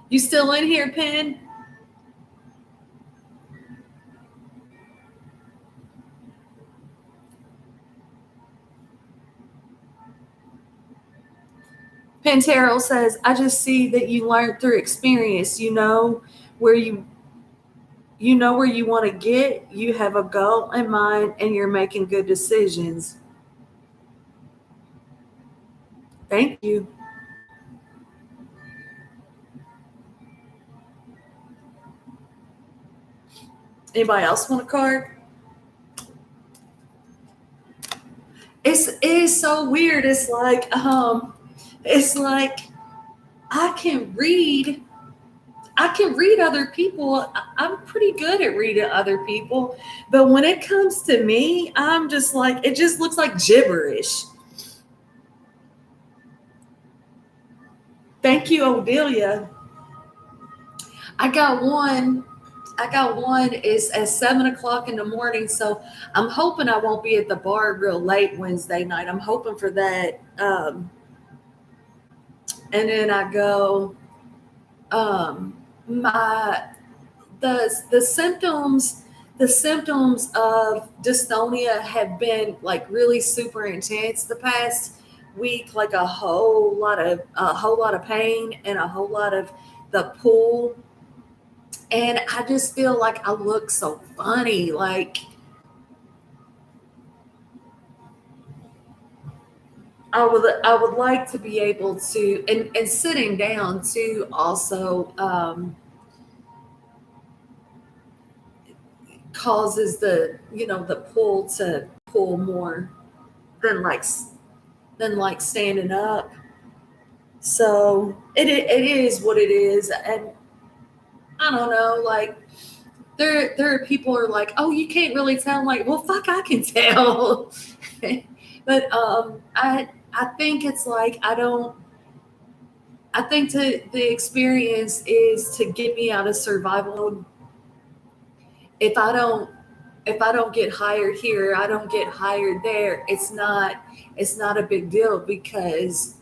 S1: You still in here, Pen? Pantero says, I just see that you learned through experience. Where you know where you want to get, you have a goal in mind, and you're making good decisions. Thank you. Anybody else want a card? It is so weird. It's like I can read other people. I'm pretty good at reading other people. But when it comes to me, I'm just like, it just looks like gibberish. Thank you, Odelia. I got one. Is at 7 o'clock in the morning. So I'm hoping I won't be at the bar real late Wednesday night. I'm hoping for that. And then I go, my the symptoms of dystonia have been like really super intense the past week, like a whole lot of pain and a whole lot of the pull, and I just feel like I look so funny. Like I would like to be able to, and sitting down too also causes the pull to pull more than like standing up. So it is what it is, and I don't know, like there are people who are like, oh, you can't really tell. I'm like, well, fuck, I can tell. But I think it's like I think the experience is to get me out of survival mode. If I don't get hired here, I don't get hired there. It's not a big deal, because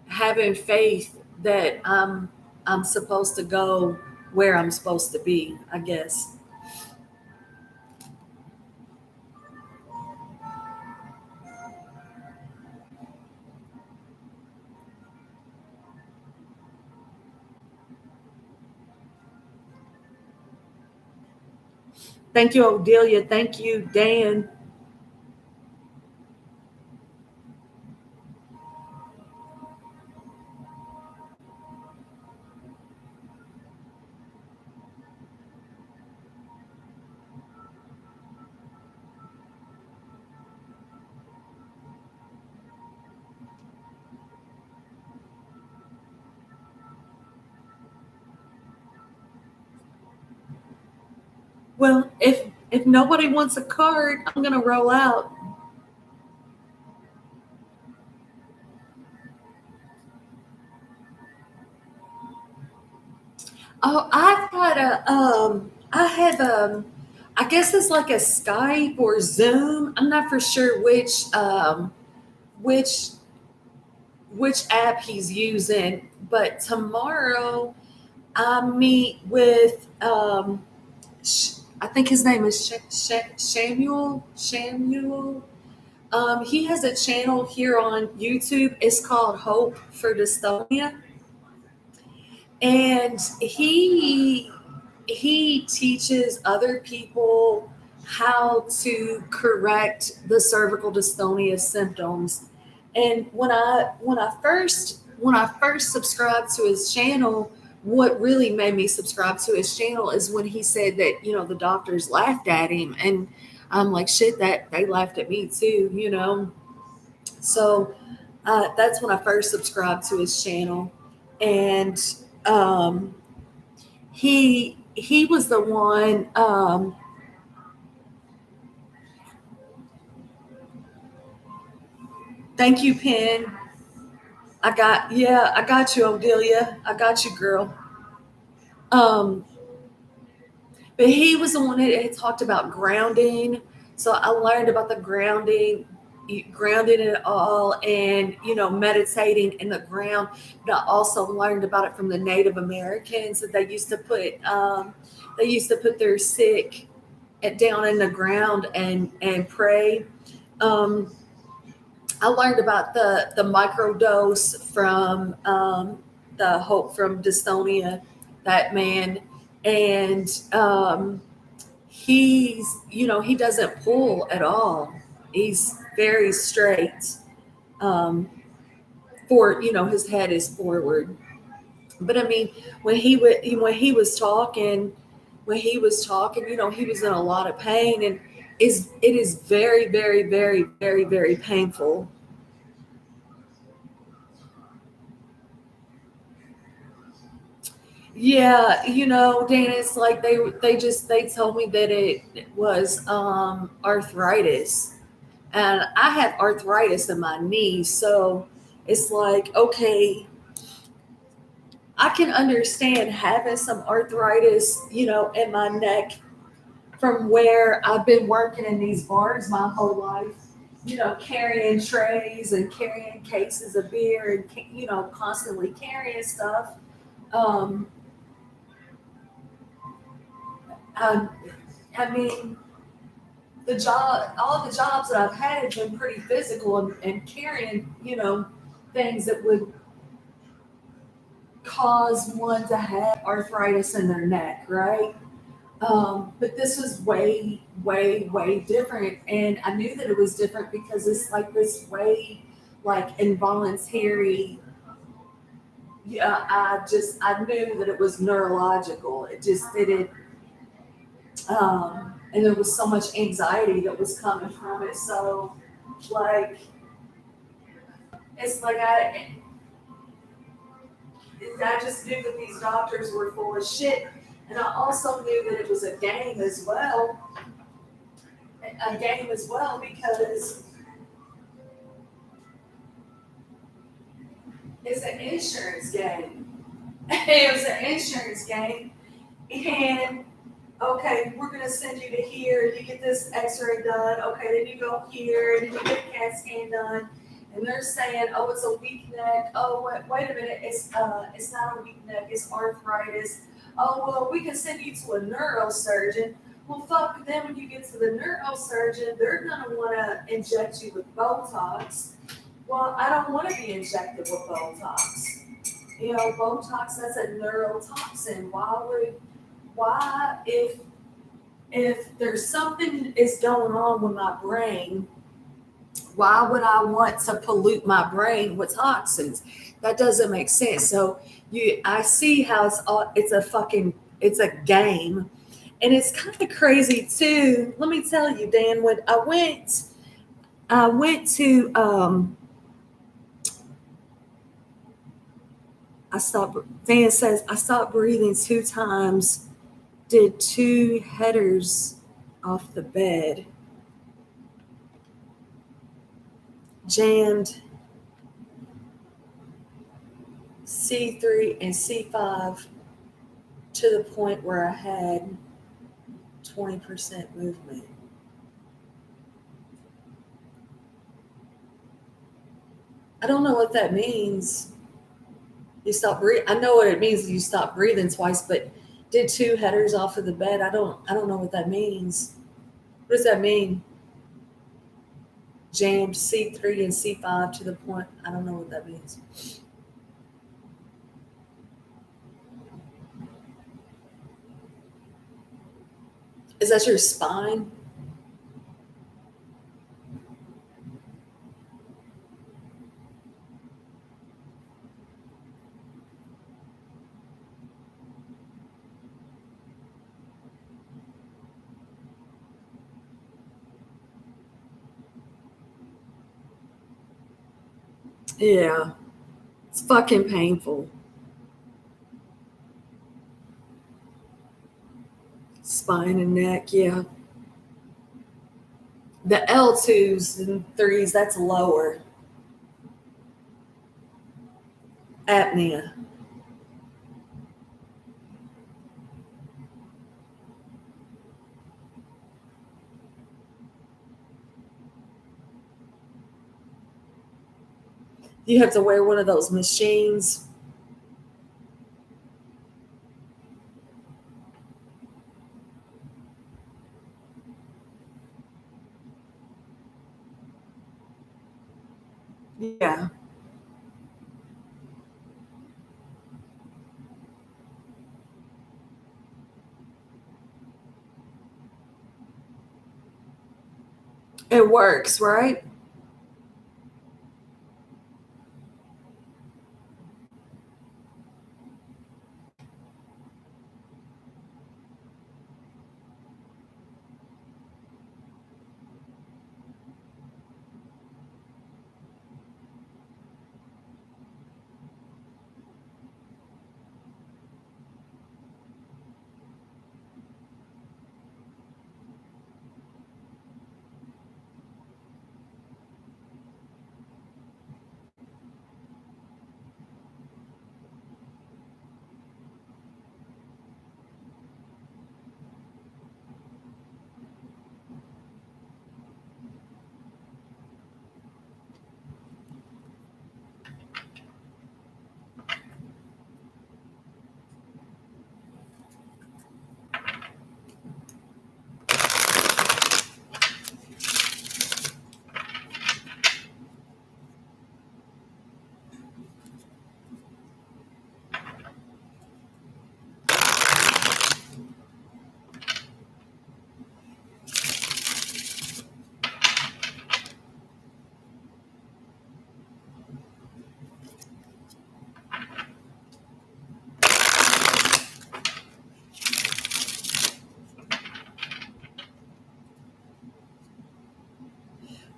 S1: having faith that I'm supposed to go where I'm supposed to be, I guess. Thank you, Odelia. Thank you, Dan. Well, if nobody wants a card, I'm gonna roll out. Oh, I've got I have I guess it's like a Skype or Zoom. I'm not for sure which which app he's using, but tomorrow I meet with I think his name is Samuel. Samuel. He has a channel here on YouTube. It's called Hope for Dystonia, and he teaches other people how to correct the cervical dystonia symptoms. And when I first subscribed to his channel, what really made me subscribe to his channel is when he said that, the doctors laughed at him. And I'm like, shit, that they laughed at me too. So that's when I first subscribed to his channel. And um, he was the one. Thank you, Penn. I got you, Odelia. I got you, girl. Um, but he was the one that had talked about grounding. So I learned about the grounding, grounding it all, and meditating in the ground. But I also learned about it from the Native Americans that they used to put their sick down in the ground and pray. Um, I learned about the microdose from the Hope from Dystonia, that man, and he doesn't pull at all. He's very straight. Um, his head is forward. But I mean, when he was talking, he was in a lot of pain, and it is very, very, very, very, very painful. Yeah, Dana, it's like they told me that it was arthritis, and I have arthritis in my knee, so it's like, okay, I can understand having some arthritis, in my neck from where I've been working in these bars my whole life, carrying trays and carrying cases of beer and constantly carrying stuff. Um, I, I mean, all the jobs that I've had have been pretty physical and carrying, things that would cause one to have arthritis in their neck, right? But this was way, way, way different. And I knew that it was different because it's like this way, like involuntary. Yeah, I knew that it was neurological. It just didn't, and there was so much anxiety that was coming from it. So, like, it's like I just knew that these doctors were full of shit. And I also knew that it was a game as well. A game as well because it's an insurance game. It was an insurance game. And okay, we're going to send you to here. You get this x-ray done. Okay, then you go here and then you get a CAT scan done. And they're saying, oh, it's a weak neck. Oh, wait a minute. It's not a weak neck. It's arthritis. Oh, well, we can send you to a neurosurgeon. Well, fuck them. When you get to the neurosurgeon, they're going to want to inject you with Botox. Well, I don't want to be injected with Botox. You know, Botox, that's a neurotoxin. Why, if there's something is going on with my brain, why would I want to pollute my brain with toxins? That doesn't make sense. So I see how it's a game, and it's kind of crazy too. Let me tell you, Dan, when I went to I stopped. Dan says I stopped breathing 2 times. Did 2 headers off the bed. Jammed C3 and C5 to the point where I had 20% movement. I don't know what that means. You stop breathing. I know what it means. You stop breathing twice, but did 2 headers off of the bed. I don't know what that means. What does that mean? Jammed C3 and C5 to the point. I don't know what that means. Is that your spine? Yeah, it's fucking painful. Spine and neck, yeah. The L2s and threes, that's lower. Apnea. You have to wear one of those machines. Yeah, it works, right?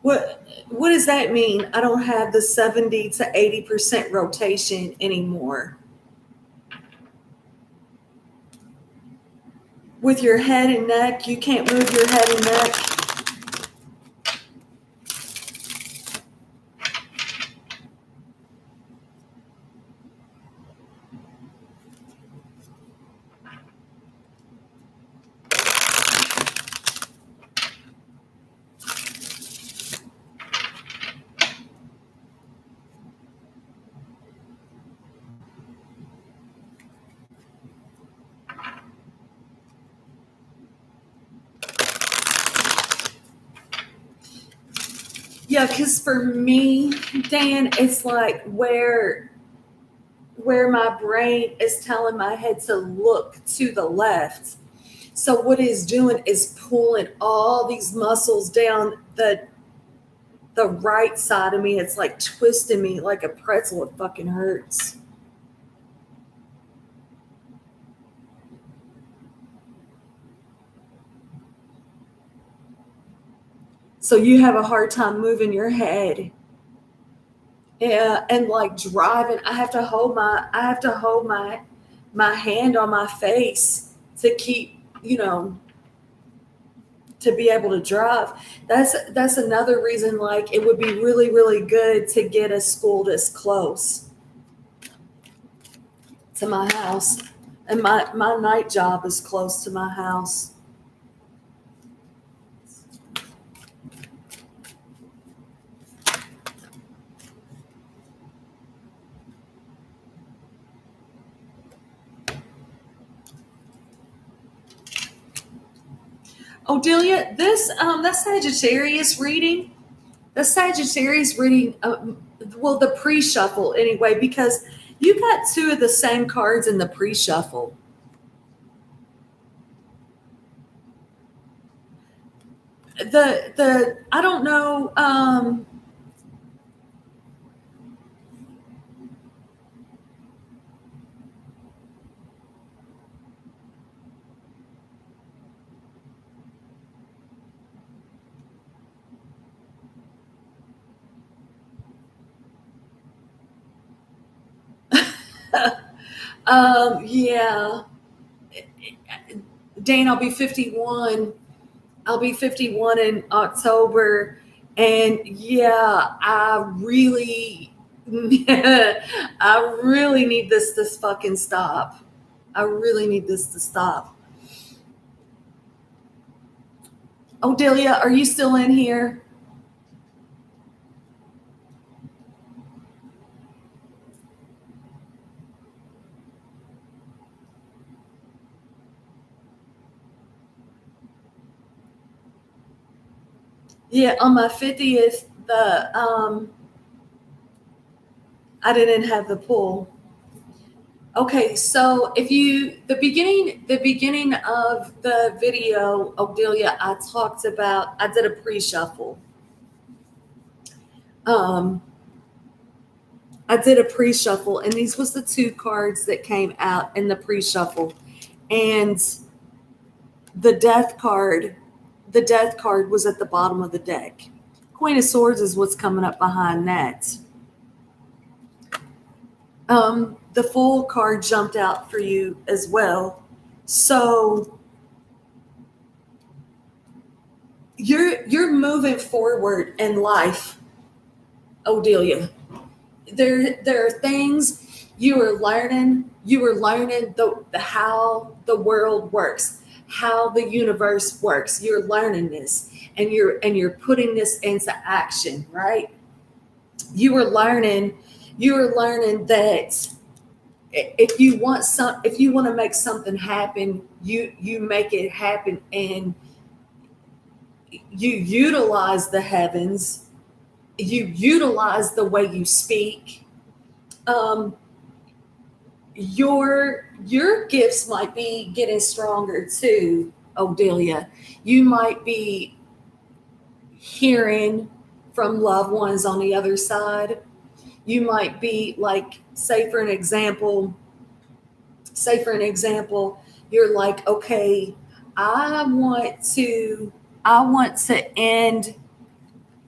S1: What does that mean? I don't have the 70 to 80% rotation anymore. With your head and neck, you can't move your head and neck. Yeah, because for me, Dan, it's like where my brain is telling my head to look to the left. So what it's doing is pulling all these muscles down the right side of me. It's like twisting me like a pretzel. It fucking hurts. So you have a hard time moving your head. Yeah, and like driving, I have to hold my hand on my face to keep, to be able to drive. That's another reason like it would be really, really good to get a school this close to my house. And my night job is close to my house. Oh, Delia, this that Sagittarius reading, well, the pre-shuffle anyway, because you got two of the same cards in the pre-shuffle. The I don't know. Yeah, Dane, I'll be 51. I'll be 51 in October. And yeah, I really need this fucking stop. I really need this to stop. Oh, Delia, are you still in here? Yeah, on my 50th, I didn't have the pool. Okay, so if you the beginning of the video, Odelia, I did a pre-shuffle. Um, I did a pre-shuffle, and these was the two cards that came out in the pre-shuffle, and the death card, the death card was at the bottom of the deck. Queen of Swords is what's coming up behind that. The Fool card jumped out for you as well. So you're moving forward in life, Odelia. There are things you are learning the how the world works, how the universe works. You're learning this, and you're putting this into action, right? You are learning that if you want to make something happen, you make it happen, and you utilize the heavens, you utilize the way you speak. um your gifts might be getting stronger too, Odelia. You might be hearing from loved ones on the other side. You might be like, say for an example, you're like, okay, I want to I want to end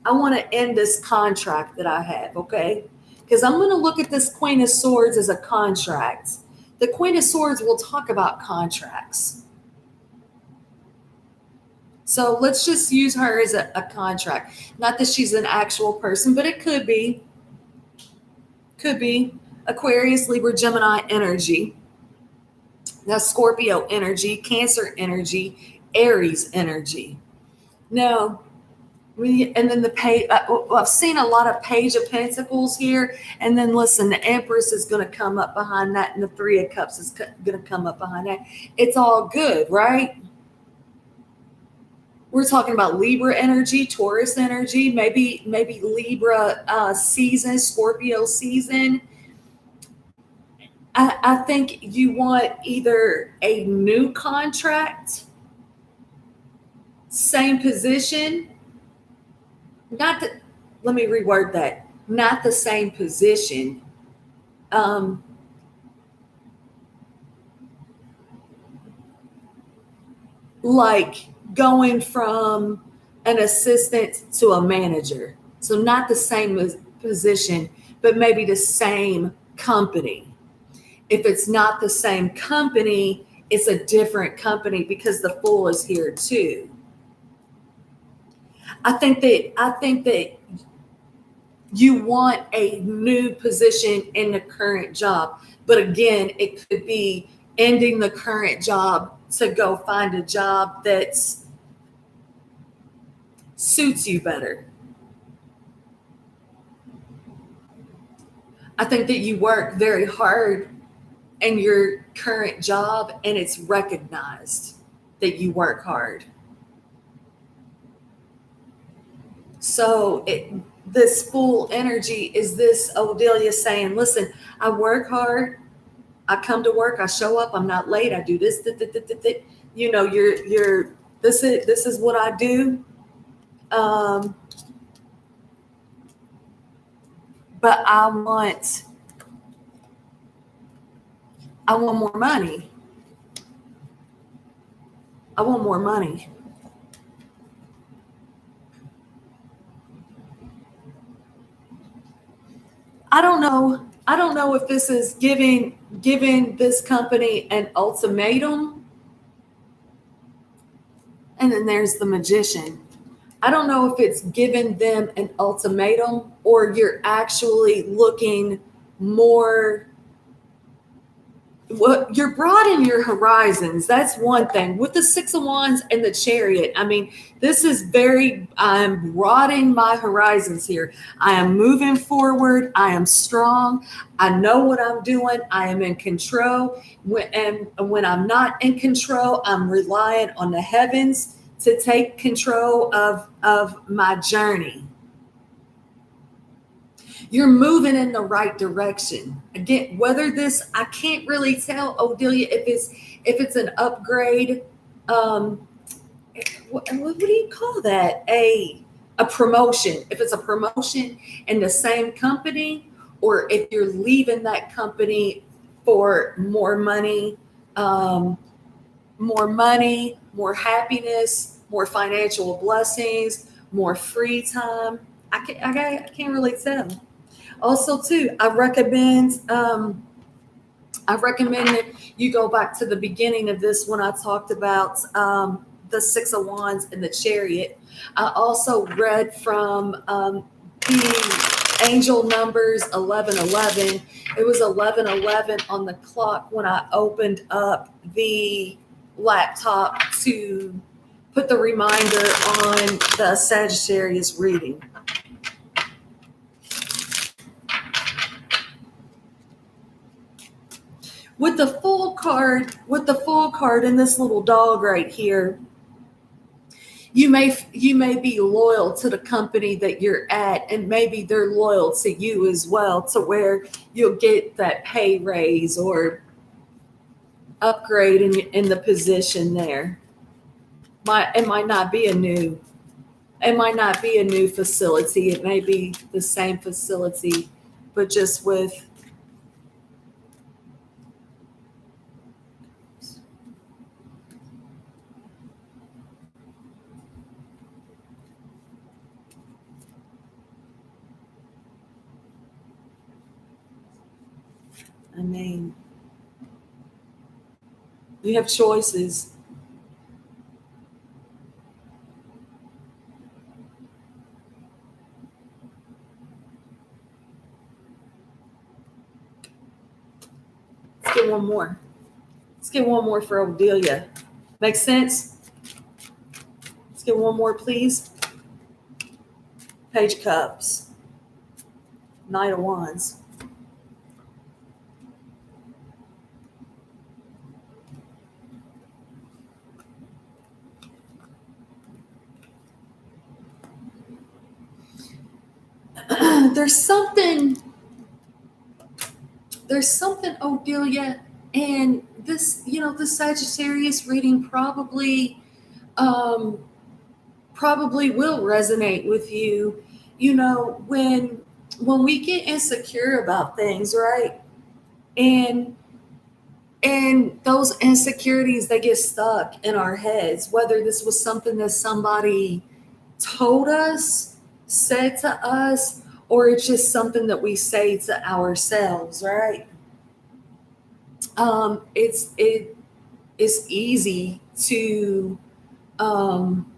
S1: I want to end this contract that I have, okay? Because I'm going to look at this Queen of Swords as a contract. The Queen of Swords will talk about contracts. So let's just use her as a contract. Not that she's an actual person, but it could be. Could be. Aquarius, Libra, Gemini energy. That's Scorpio energy, Cancer energy, Aries energy. Now, and then the page, I've seen a lot of Page of Pentacles here. And then listen, the Empress is going to come up behind that, and the Three of Cups is going to come up behind that. It's all good, right? We're talking about Libra energy, Taurus energy, maybe Libra season, Scorpio season. I think you want either a new contract, same position, not the, let me reword that, not the same position. Um, like going from an assistant to a manager. So not the same position, but maybe the same company. If it's not the same company, it's a different company because the Fool is here too. I think that you want a new position in the current job. But again, it could be ending the current job to go find a job that suits you better. I think that you work very hard in your current job and it's recognized that you work hard. So this Fool energy is this Odelia saying, listen, I work hard. I come to work. I show up. I'm not late. I do this. You know, this is what I do. But I want more money. I want more money. I don't know. I don't know if this is giving this company an ultimatum. And then there's the Magician. I don't know if it's giving them an ultimatum or you're actually looking more. Well, you're broadening your horizons. That's one thing. With the Six of Wands and the Chariot, I mean, this is I'm broadening my horizons here. I am moving forward. I am strong. I know what I'm doing. I am in control. And when I'm not in control, I'm relying on the heavens to take control of my journey. You're moving in the right direction. Again, whether this, I can't really tell, Odelia, if it's an upgrade. What do you call that? A promotion. If it's a promotion in the same company, or if you're leaving that company for more money, more happiness, more financial blessings, more free time. I can't really tell. Also, too, I recommend that you go back to the beginning of this when I talked about the Six of Wands and the Chariot. I also read from the angel numbers 1111. It was 1111 on the clock when I opened up the laptop to put the reminder on the Sagittarius reading. With the Fool card and this little dog right here, you may be loyal to the company that you're at, and maybe they're loyal to you as well, to where you'll get that pay raise or upgrade in the position there. It might not be a new facility. It may be the same facility, but just with I mean, you have choices. Let's get one more. Let's get one more for Odelia. Make sense? Let's get one more, please. Page of Cups. Knight of Wands. there's something, Odelia, and this, the Sagittarius reading um, probably will resonate with you. When we get insecure about things, right? And those insecurities, they get stuck in our heads, whether this was something that somebody told us, said to us, or it's just something that we say to ourselves, right? It's easy to um,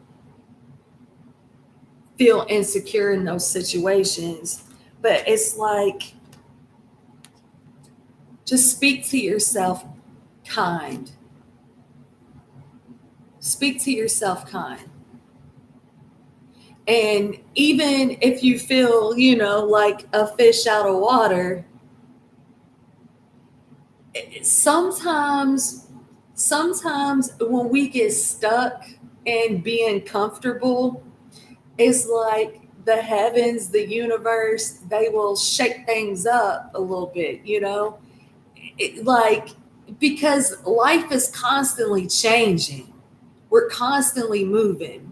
S1: feel insecure in those situations, but it's like, just speak to yourself kind. Speak to yourself kind. And even if you feel, like a fish out of water, sometimes when we get stuck and being comfortable, it's like the heavens, the universe, they will shake things up a little bit, like, because life is constantly changing. We're constantly moving.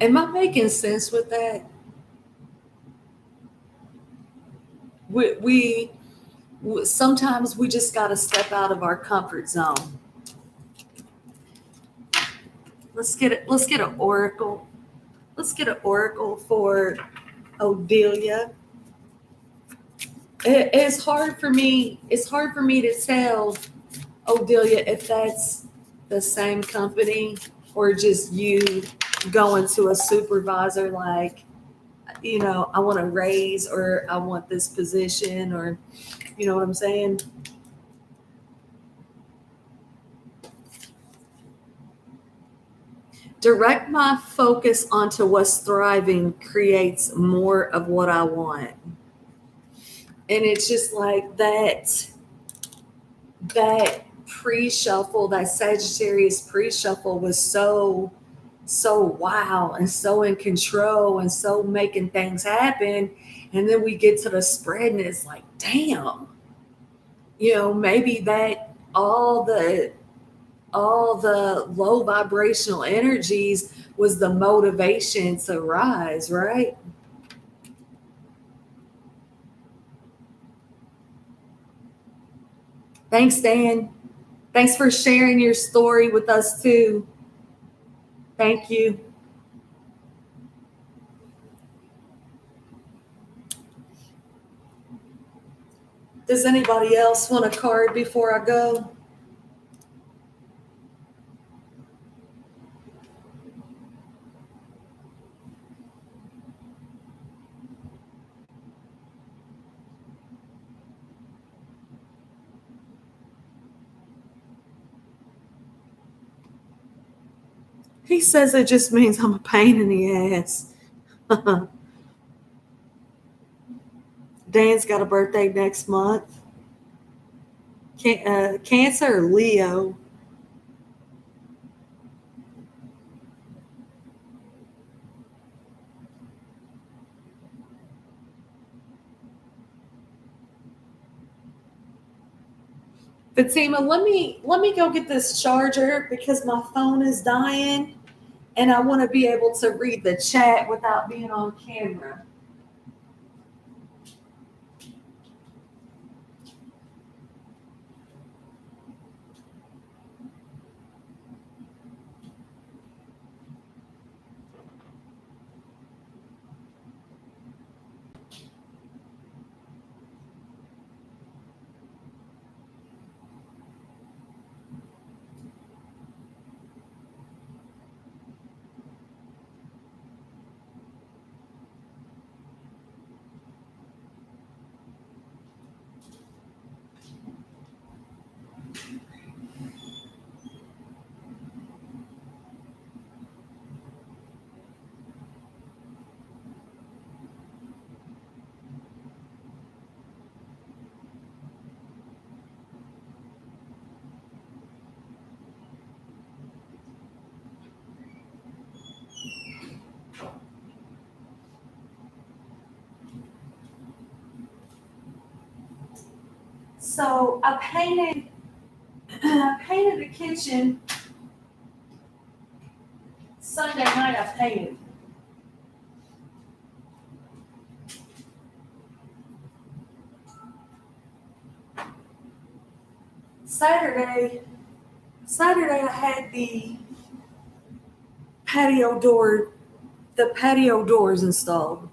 S1: Am I making sense with that? We sometimes we just got to step out of our comfort zone. Let's get an oracle. Let's get an oracle for Odelia. It's hard for me. It's hard for me to tell, Odelia, if that's the same company or just you going to a supervisor like, I want to raise, or I want this position, or you know what I'm saying? Direct my focus onto what's thriving creates more of what I want. And it's just like that pre-shuffle, that Sagittarius pre-shuffle was so wow and so in control and so making things happen. And then we get to the spread and it's like, damn, maybe that all the low vibrational energies was the motivation to rise, right? Thanks, Dan. Thanks for sharing your story with us too. Thank you. Does anybody else want a card before I go? He says it just means I'm a pain in the ass. Dan's got a birthday next month. Cancer or Leo? Fatima, let me go get this charger because my phone is dying and I want to be able to read the chat without being on camera. So I painted the kitchen Sunday night. I painted. Saturday I had the patio doors installed.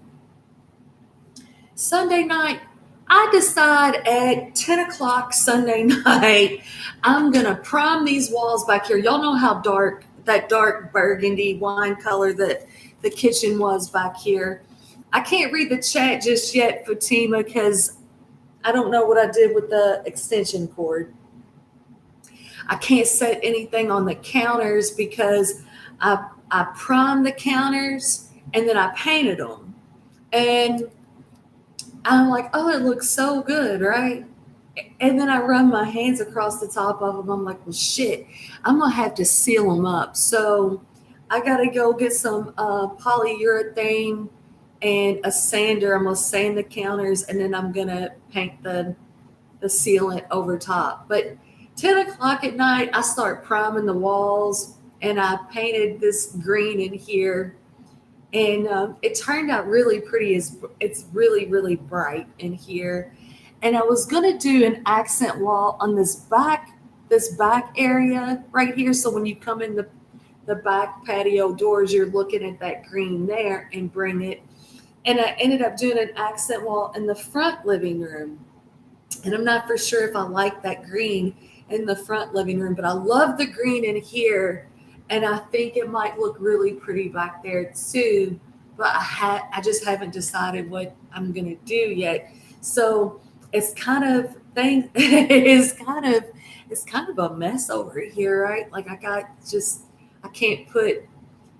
S1: Sunday night, I decide at 10 o'clock Sunday night, I'm going to prime these walls back here. Y'all know how that dark burgundy wine color that the kitchen was back here. I can't read the chat just yet, Fatima, because I don't know what I did with the extension cord. I can't set anything on the counters because I primed the counters and then I painted them. And I'm like, oh, it looks so good, right? And then I run my hands across the top of them. I'm like, well, shit, I'm going to have to seal them up. So I got to go get some polyurethane and a sander. I'm going to sand the counters, and then I'm going to paint the sealant over top. But 10 o'clock at night, I start priming the walls, and I painted this green in here. And it turned out really pretty. It's really, really bright in here. And I was going to do an accent wall on this back area right here. So when you come in the back patio doors, you're looking at that green there and bring it. And I ended up doing an accent wall in the front living room. And I'm not for sure if I like that green in the front living room, but I love the green in here. And I think it might look really pretty back there too. But I just haven't decided what I'm going to do yet. So it's kind of a mess over here, right? Like I can't put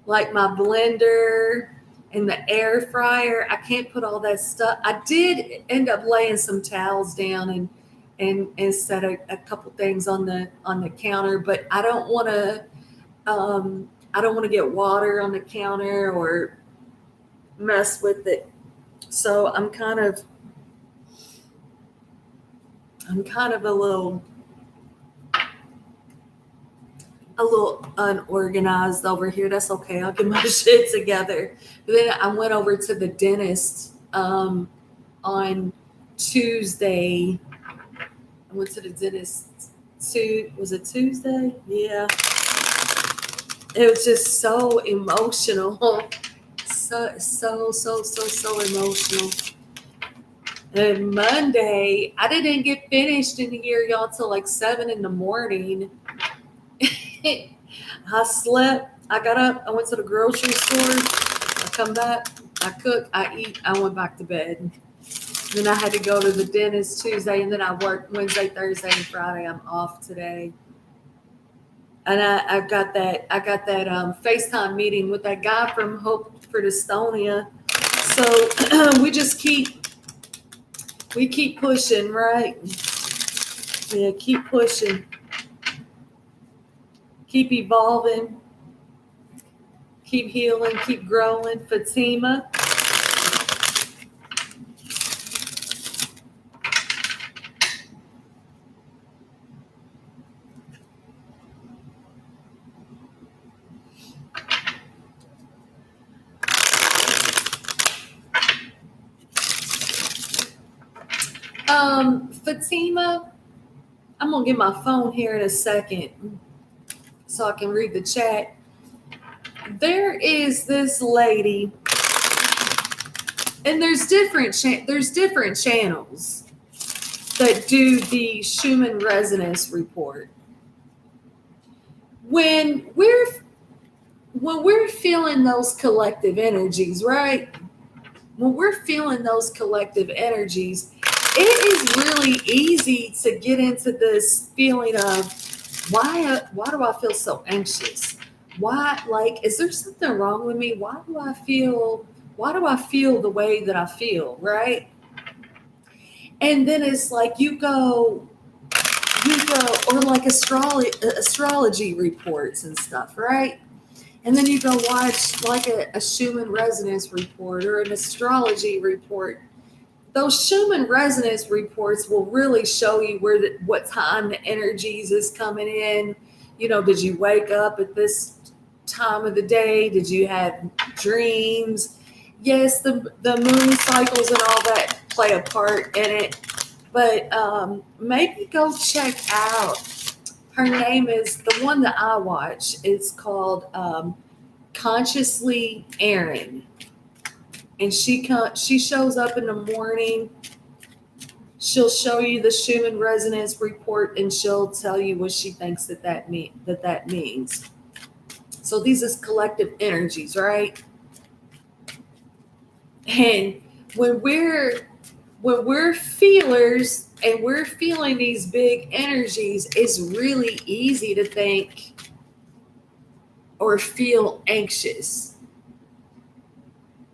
S1: like my blender and the air fryer. I can't put all that stuff. I did end up laying some towels down and set a couple things on the counter, but I don't want to get water on the counter or mess with it. So I'm kind of a little unorganized over here. That's okay. I'll get my shit together. But then I went over to the dentist on Tuesday. I went to the dentist was it Tuesday? Yeah. It was just so emotional. So emotional. And Monday, I didn't get finished in here, y'all, till like 7 a.m. I slept. I got up. I went to the grocery store. I come back. I cook. I eat. I went back to bed. Then I had to go to the dentist Tuesday, and then I worked Wednesday, Thursday, and Friday. I'm off today. And I got that FaceTime meeting with that guy from Hope for Estonia. So we keep pushing, right? Yeah, keep pushing. Keep evolving. Keep healing. Keep growing. Fatima. Fatima, I'm going to get my phone here in a second so I can read the chat. There is this lady, and there's different channels that do the Schumann resonance report. When we're feeling those collective energies, right? When we're feeling those collective energies, it is really easy to get into this feeling of why do I feel so anxious? Why, like, is there something wrong with me? Why do I feel the way that I feel, right? And then it's like you go or like astrology reports and stuff, right? And then you go watch like a Schumann resonance report or an astrology report. those Schumann resonance reports will really show you what time the energies is coming in. Did you wake up at this time of the day? Did you have dreams? Yes, the moon cycles and all that play a part in it, but maybe go check out. Her name is the one that I watch. It's called Consciously Erin, and she shows up in the morning. She'll show you the Schumann resonance report, and she'll tell you what she thinks that means. So these is collective energies, right? And when we're feelers and we're feeling these big energies, it's really easy to think or feel anxious.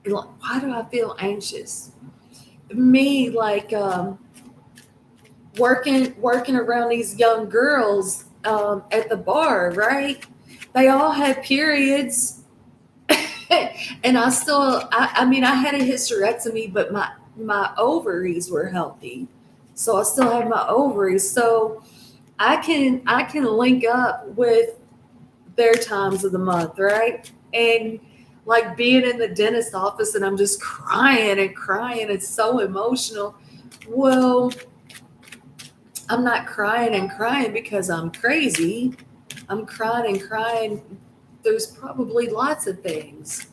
S1: Like, why do I feel anxious? Me, like working around these young girls at the bar, right? They all had periods. And I had a hysterectomy, but my ovaries were healthy. So I still have my ovaries. So I can link up with their times of the month, right? And like being in the dentist office and I'm just crying and crying. It's so emotional. Well, I'm not crying and crying because I'm crazy. I'm crying and crying. There's probably lots of things.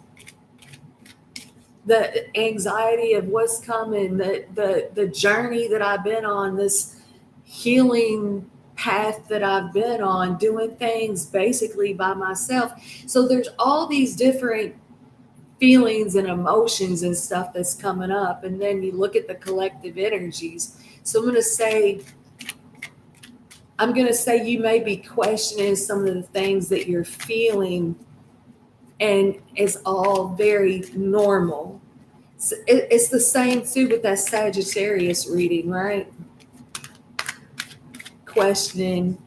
S1: The anxiety of what's coming, the journey that I've been on, this healing path that I've been on, doing things basically by myself. So there's all these different feelings and emotions and stuff that's coming up. And then you look at the collective energies. So I'm going to say you may be questioning some of the things that you're feeling, and it's all very normal. It's the same too with that Sagittarius reading, right? Questioning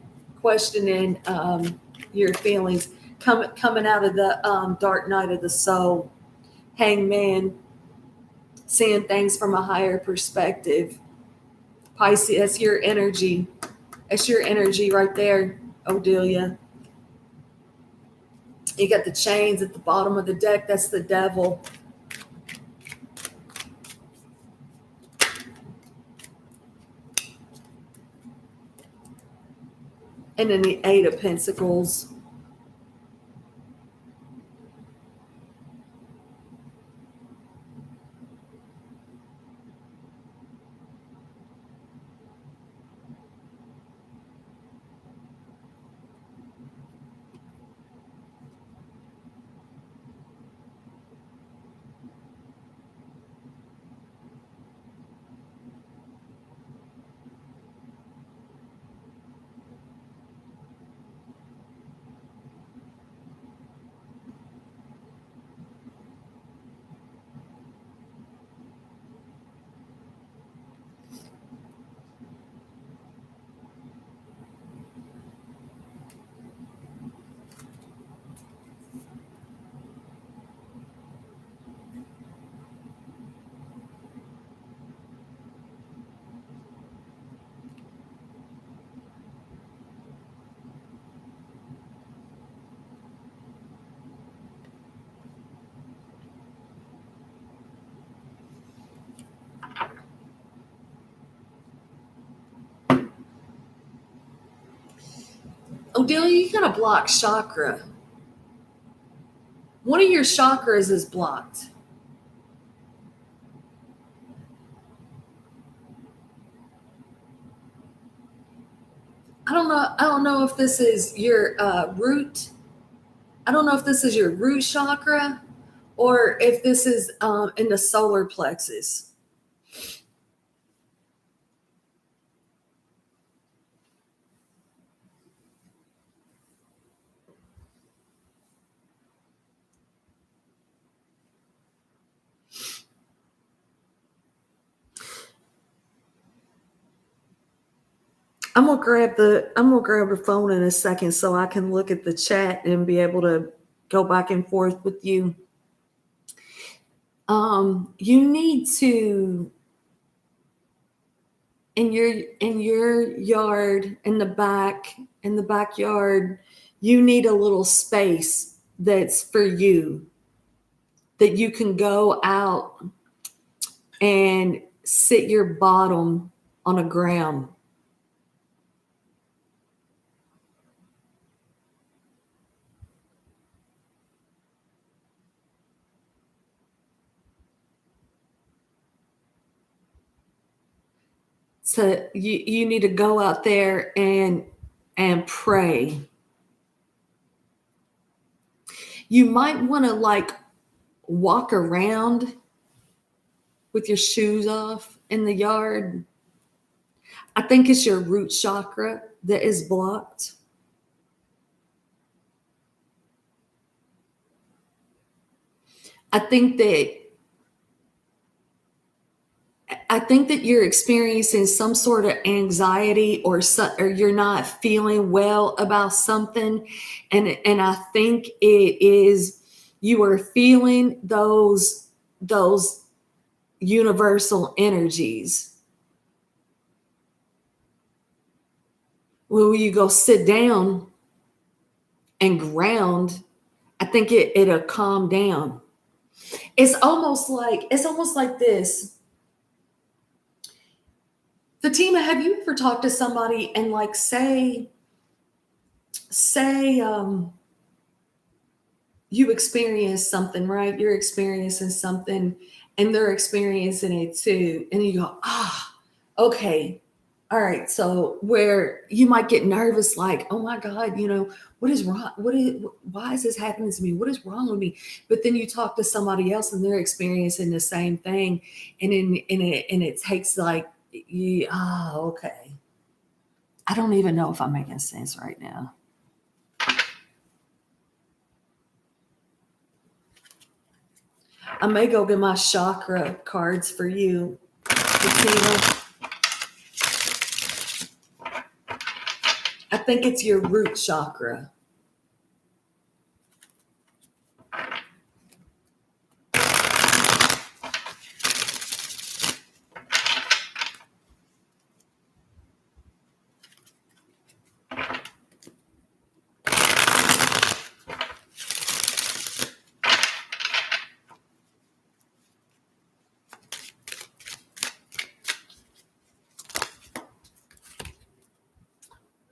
S1: your feelings, coming out of the dark night of the soul. Hangman, seeing things from a higher perspective. Pisces, that's your energy. That's your energy right there, Odelia. You got the chains at the bottom of the deck. That's the devil. And then the Eight of Pentacles. Odelia, you got a blocked chakra. One of your chakras is blocked. I don't know if this is your root. I don't know if this is your root chakra or if this is in the solar plexus. I'm gonna grab the phone in a second so I can look at the chat and be able to go back and forth with you. You need to in your yard, in the backyard, you need a little space that's for you, that you can go out and sit your bottom on a ground. So you need to go out there and pray. You might want to like walk around with your shoes off in the yard. I think it's your root chakra that is blocked. I think that I think that you're experiencing some sort of anxiety, or you're not feeling well about something, and I think it is, you are feeling those universal energies. When you go sit down and ground, I think it'll calm down. It's almost like this. Fatima, have you ever talked to somebody and like say you experience something, right? You're experiencing something and they're experiencing it too. And you go, okay. All right. So where you might get nervous, like, oh my God, what is wrong? Why is this happening to me? What is wrong with me? But then you talk to somebody else and they're experiencing the same thing. And it takes like, okay. I don't even know if I'm making sense right now. I may go get my chakra cards for you, Fatima. I think it's your root chakra.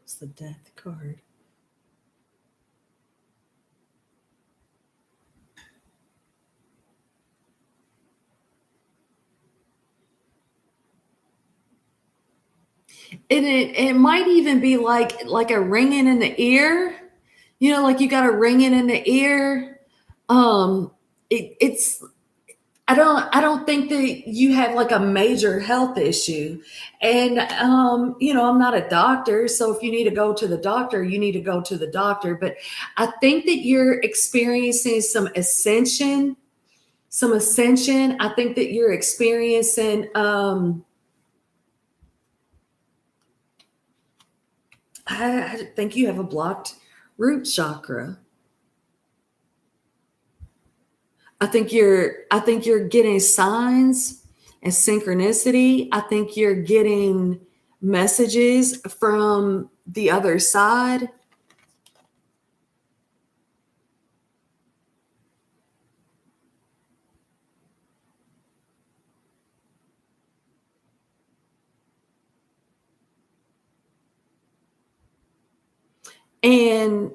S1: It's the death card. And it might even be like a ringing in the ear, like you got a ringing in the ear. It's I don't think that you have like a major health issue. And I'm not a doctor, so if you need to go to the doctor, you need to go to the doctor. But I think that you're experiencing some ascension. I think that you're experiencing I think you have a blocked root chakra. I think you're getting signs and synchronicity. I think you're getting messages from the other side. And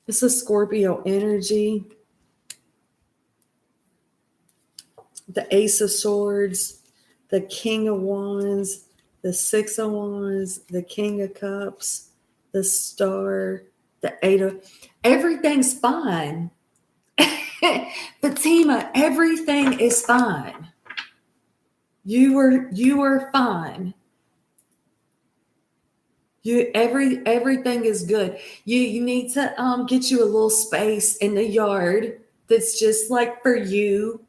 S1: it's a Scorpio energy. The Ace of Swords, the King of Wands, the Six of Wands, the King of Cups, the Star, the Eight of. Everything's fine. Fatima, everything is fine. You are fine. Everything is good. You need to get you a little space in the yard that's just like for you,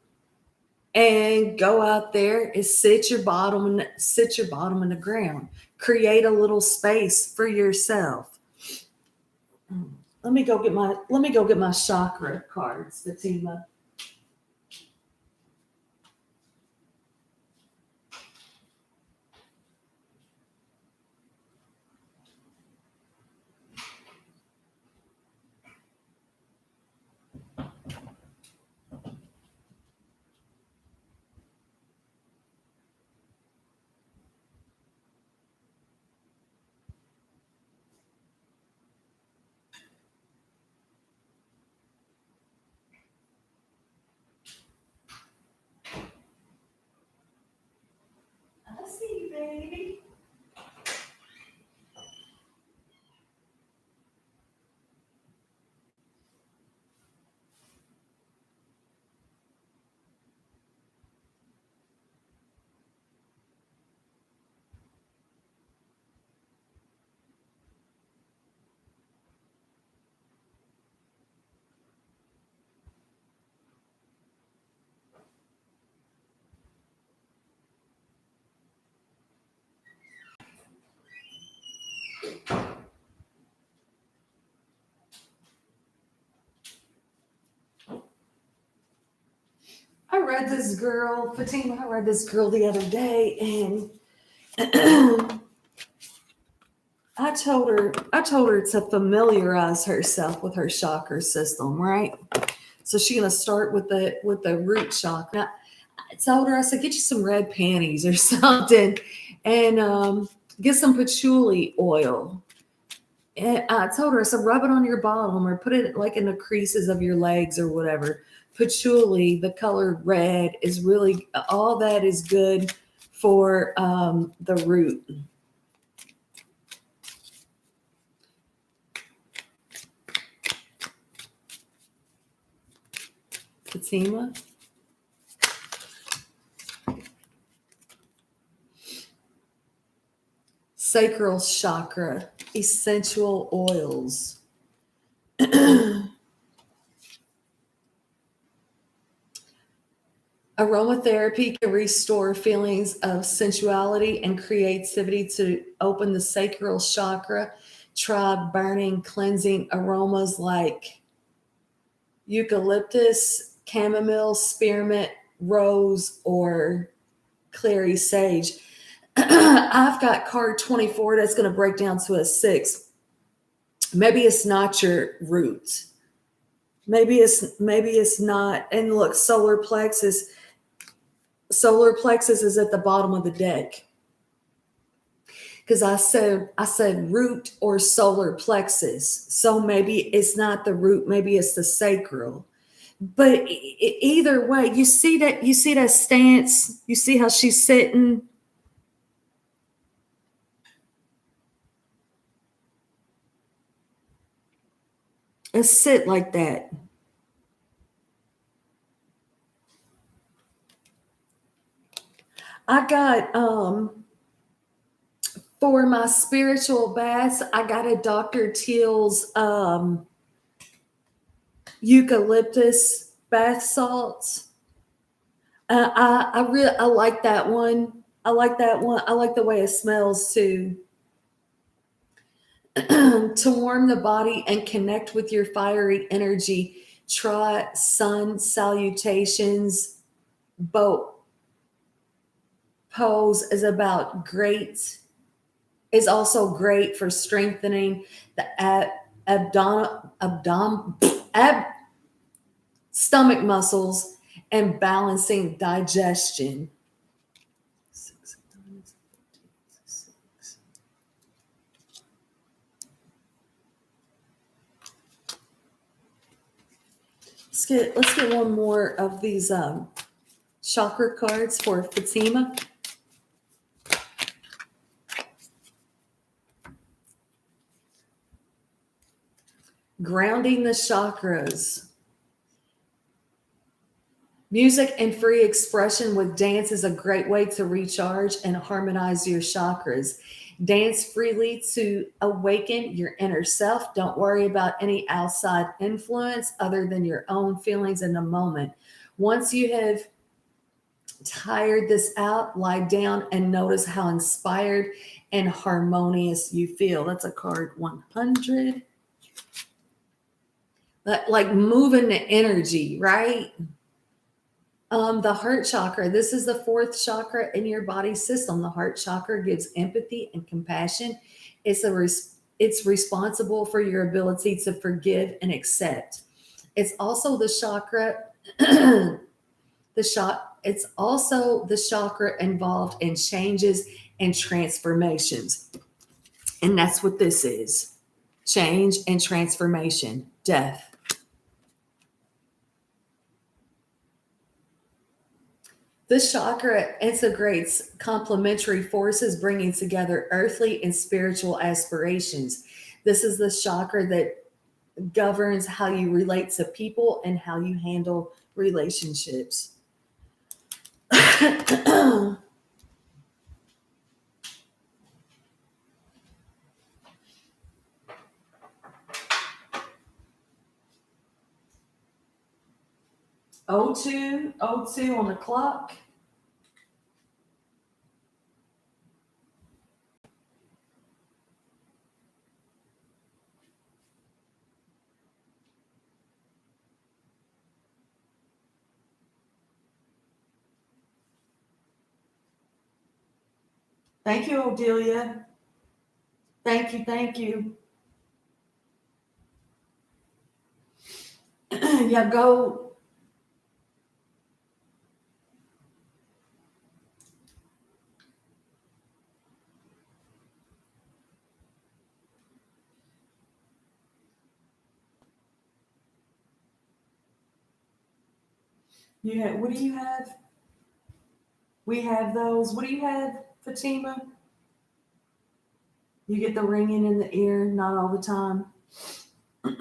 S1: and go out there and sit your bottom in the ground. Create a little space for yourself. Let me go get my chakra cards, Fatima. I see you, baby. I read this girl, Fatima. I read this girl the other day, and I told her to familiarize herself with her chakra system, right? So she's gonna start with the root chakra. I told her, I said, get you some red panties or something, and get some patchouli oil. And I told her, I said, rub it on your bottom or put it like in the creases of your legs or whatever. Patchouli, the color red, is really all that is good for the root. Fatima. Sacral chakra, essential oils. Aromatherapy can restore feelings of sensuality and creativity to open the sacral chakra. Try burning, cleansing aromas like eucalyptus, chamomile, spearmint, rose, or clary sage. I've got card 24 that's going to break down to a 6. Maybe it's not your root. Maybe it's not. And look, solar plexus is at the bottom of the deck because I said root or solar plexus. So maybe it's not the root, maybe it's the sacral. But either way, you see that stance, you see how she's sitting. And sit like that. I got for my spiritual baths, I got a Dr. Teal's eucalyptus bath salts. I like that one. I like that one. I like the way it smells too. To warm the body and connect with your fiery energy, try sun salutations. Boat pose is also great for strengthening the ab, stomach muscles and balancing digestion. Let's get one more of these chakra cards for Fatima. Grounding the chakras. Music and free expression with dance is a great way to recharge and harmonize your chakras. Dance freely to awaken your inner self. Don't worry about any outside influence other than your own feelings in the moment. Once you have tired this out, lie down and notice how inspired and harmonious you feel. That's a card 100. like moving the energy, right? The heart chakra, this is the fourth chakra in your body system. The heart chakra gives empathy and compassion. It's responsible for your ability to forgive and accept. It's also the chakra it's also the chakra involved in changes and transformations. And that's what this is. Change and transformation, death. This chakra integrates complementary forces, bringing together earthly and spiritual aspirations. This is the chakra that governs how you relate to people and how you handle relationships. O two on the clock. Thank you, Odelia. Thank you, thank you. Yeah, go. What do you have? We have those. What do you have, Fatima? You get the ringing in the ear, not all the time. Let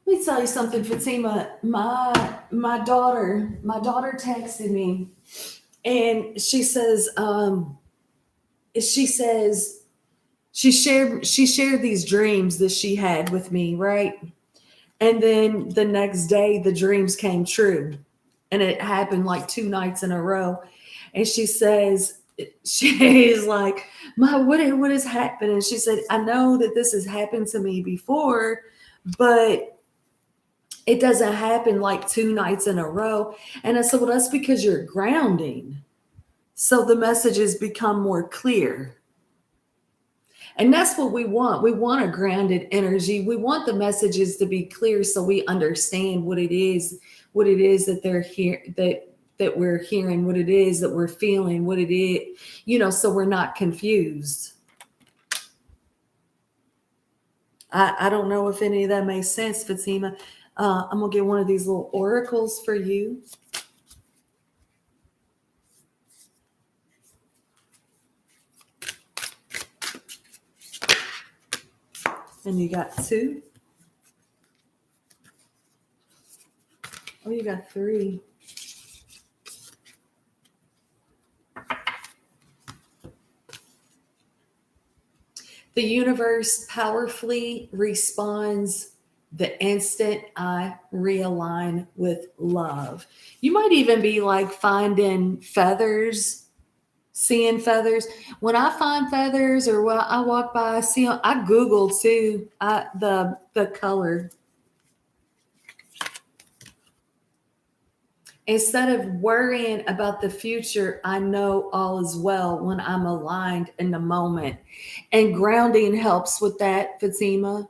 S1: me tell you something, Fatima. My daughter texted me, and she says she shared these dreams that she had with me, right? And then the next day, the dreams came true, and it happened like 2 nights in a row. And she says, she's like, "My, what is happening?" She said, "I know that this has happened to me before, but it doesn't happen like 2 nights in a row." And I said, "Well, that's because you're grounding. So the messages become more clear." And that's what we want. We want a grounded energy. We want the messages to be clear so we understand what it is that they're here that we're hearing, what it is that we're feeling, what it is, so we're not confused. I don't know if any of that makes sense, Fatima. I'm gonna get one of these little oracles for you. And you got two. Oh, you got three. The universe powerfully responds the instant I realign with love. You might even be like finding feathers, seeing feathers. When I find feathers or when I walk by, I see 'em, I Google too the color. Instead of worrying about the future, I know all is well when I'm aligned in the moment. And grounding helps with that, Fatima.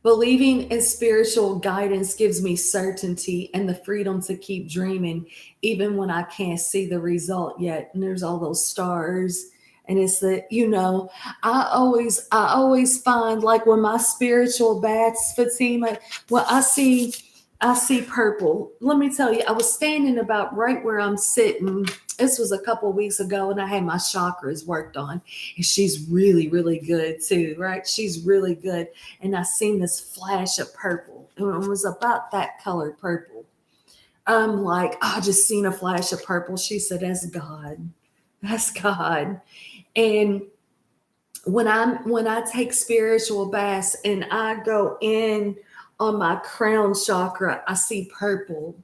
S1: Believing in spiritual guidance gives me certainty and the freedom to keep dreaming, even when I can't see the result yet. And there's all those stars. And it's that, I always find like when my spiritual bats, Fatima, well, I see purple. Let me tell you, I was standing about right where I'm sitting. This was a couple of weeks ago, and I had my chakras worked on. And she's really, really good too, right? She's really good. And I seen this flash of purple. And it was about that color purple. I'm like, I just seen a flash of purple. She said, "That's God. That's God." And when I take spiritual baths and I go in on my crown chakra, I see purple.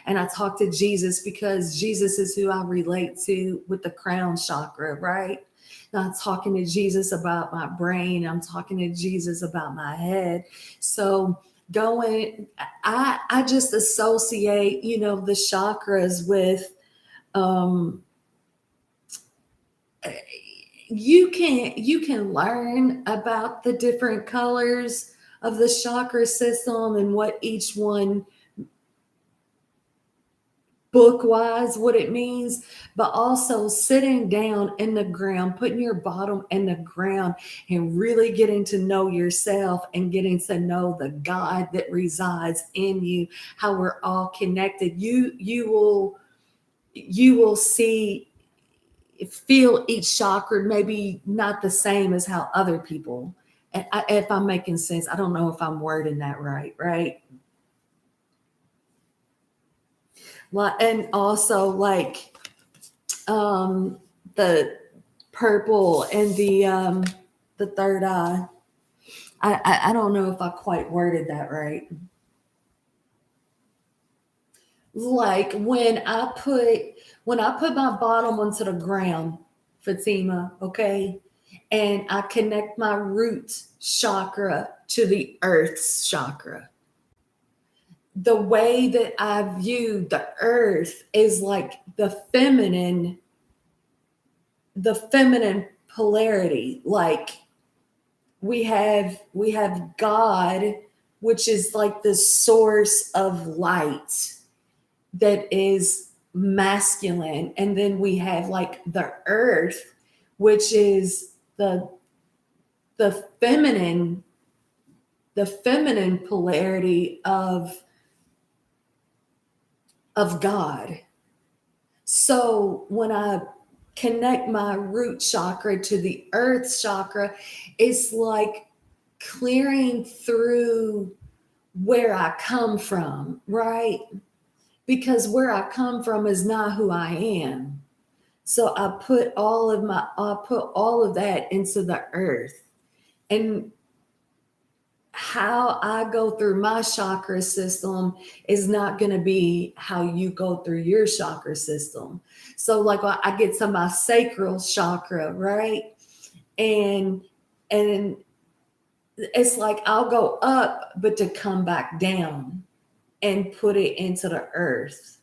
S1: And I talk to Jesus because Jesus is who I relate to with the crown chakra, right? I'm talking to Jesus about my brain. I'm talking to Jesus about my head. So going, I just associate, the chakras with, um, you can learn about the different colors of the chakra system and what each one book wise what it means, but also sitting down in the ground, putting your bottom in the ground and really getting to know yourself and getting to know the God that resides in you, how we're all connected. You will see, feel each chakra maybe not the same as how other people, if I'm making sense. I don't know if I'm wording that right. And also like the purple and the third eye. I don't know if I quite worded that right. Like when I put my bottom onto the ground, Fatima, okay, and I connect my root chakra to the earth's chakra. The way that I view the earth is like the feminine polarity. Like we have God, which is like the source of light that is masculine, and then we have like the earth, which is the feminine the feminine polarity of God. So when I connect my root chakra to the earth chakra, it's like clearing through where I come from, right? Because where I come from is not who I am. So I put all of that into the earth. And how I go through my chakra system is not going to be how you go through your chakra system. So like I get to my sacral chakra, right? And and it's like I'll go up but to come back down and put it into the earth.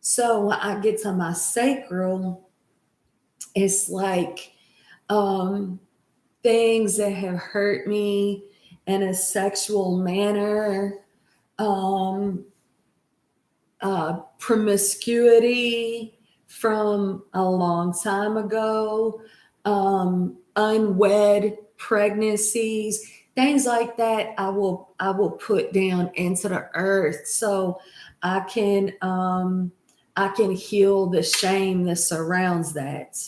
S1: So when I get to my sacral, it's like um things that have hurt me in a sexual manner, um, promiscuity from a long time ago, unwed pregnancies, things like that. I will put down into the earth so I can heal the shame that surrounds that.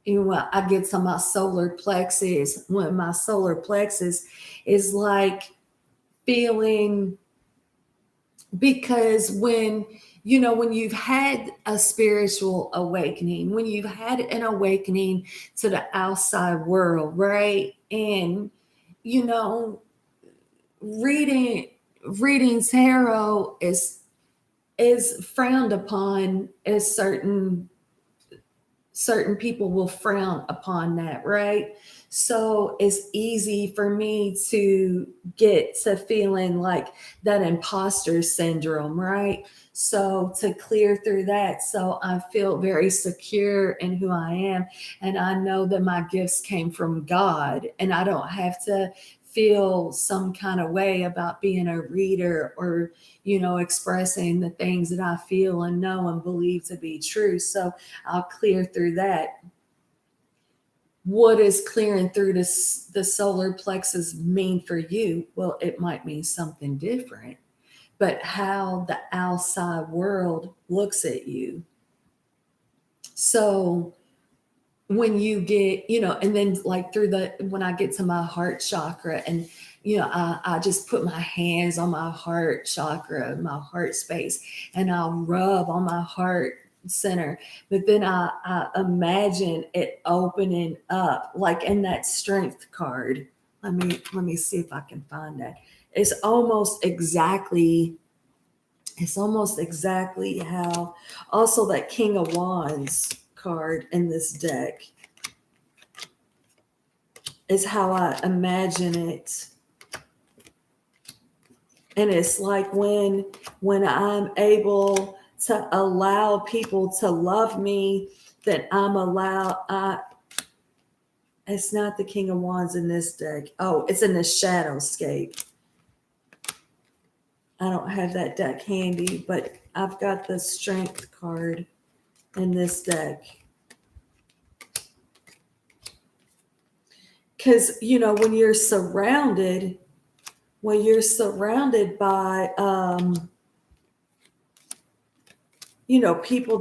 S1: I get to my solar plexus. When my solar plexus is like feeling, because when you've had a spiritual awakening, when you've had an awakening to the outside world, right? And you know, reading reading tarot is frowned upon, as certain people will frown upon that, right? So it's easy for me to get to feeling like that imposter syndrome, right? So to clear through that, so I feel very secure in who I am. And I know that my gifts came from God, and I don't have to feel some kind of way about being a reader or, expressing the things that I feel and know and believe to be true. So I'll clear through that. What is clearing through this, the solar plexus mean for you? Well, it might mean something different, but how the outside world looks at you. So when you get, and then like when I get to my heart chakra, and I just put my hands on my heart chakra, my heart space, and I'll rub on my heart center. But then I imagine it opening up, like in that strength card. Let me see if I can find that. It's almost exactly It's almost exactly how, also that King of Wands card in this deck is how I imagine it. And it's like when I'm able to allow people to love me, that I'm allowed. It's not the King of Wands in this deck. Oh, it's in the Shadowscape. I don't have that deck handy, but I've got the Strength card in this deck. Because, when you're surrounded by, people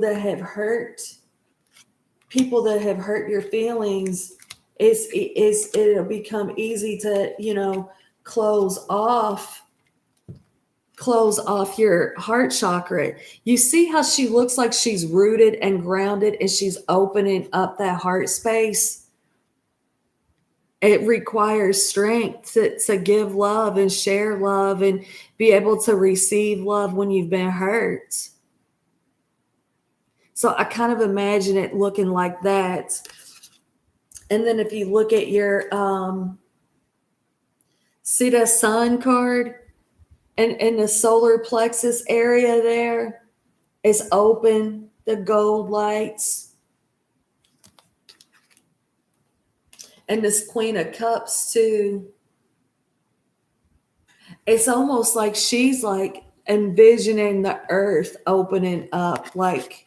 S1: that have hurt your feelings, it'll become easy to, close off your heart chakra. You see how she looks like she's rooted and grounded and she's opening up that heart space? It requires strength to give love and share love and be able to receive love when you've been hurt. So I kind of imagine it looking like that. And then if you look at your, see that sun card? And in the solar plexus area there is open, the gold lights. And this Queen of Cups too. It's almost like she's like envisioning the earth opening up, like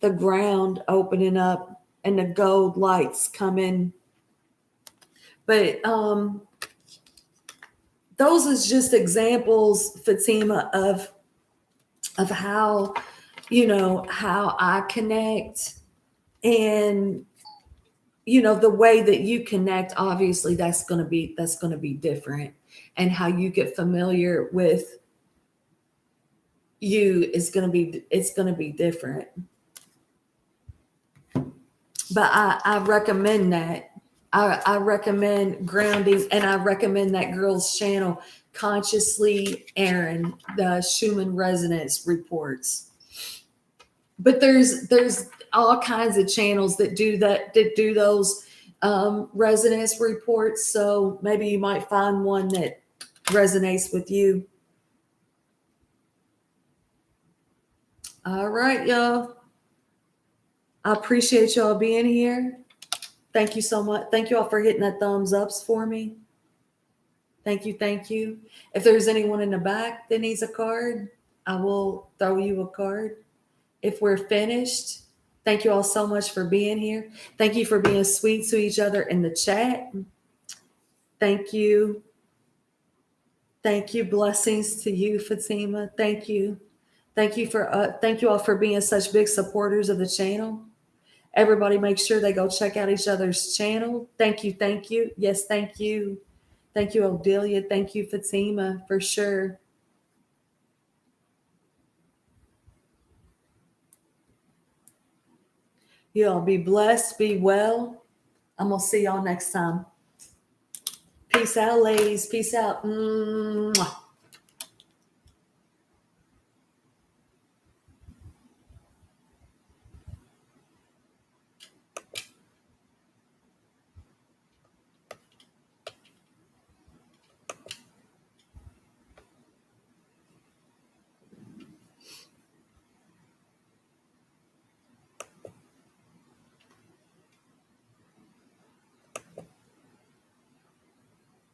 S1: the ground opening up and the gold lights coming. But those is just examples, Fatima, of how, how I connect. And the way that you connect, obviously that's going to be different, and how you get familiar with you it's going to be different. But I recommend that. I recommend grounding, and I recommend that girl's channel, Consciously Aaron, the Schumann Resonance Reports. But there's all kinds of channels that do those resonance reports. So maybe you might find one that resonates with you. All right, y'all. I appreciate y'all being here. Thank you so much. Thank you all for hitting that thumbs ups for me. Thank you. Thank you. If there's anyone in the back that needs a card, I will throw you a card. If we're finished, thank you all so much for being here. Thank you for being sweet to each other in the chat. Thank you. Thank you. Blessings to you, Fatima. Thank you. Thank you all for being such big supporters of the channel. Everybody make sure they go check out each other's channel. Thank you. Thank you. Yes, thank you. Thank you, Odelia. Thank you, Fatima, for sure. You all be blessed. Be well. I'm going to see y'all next time. Peace out, ladies. Peace out. Mwah.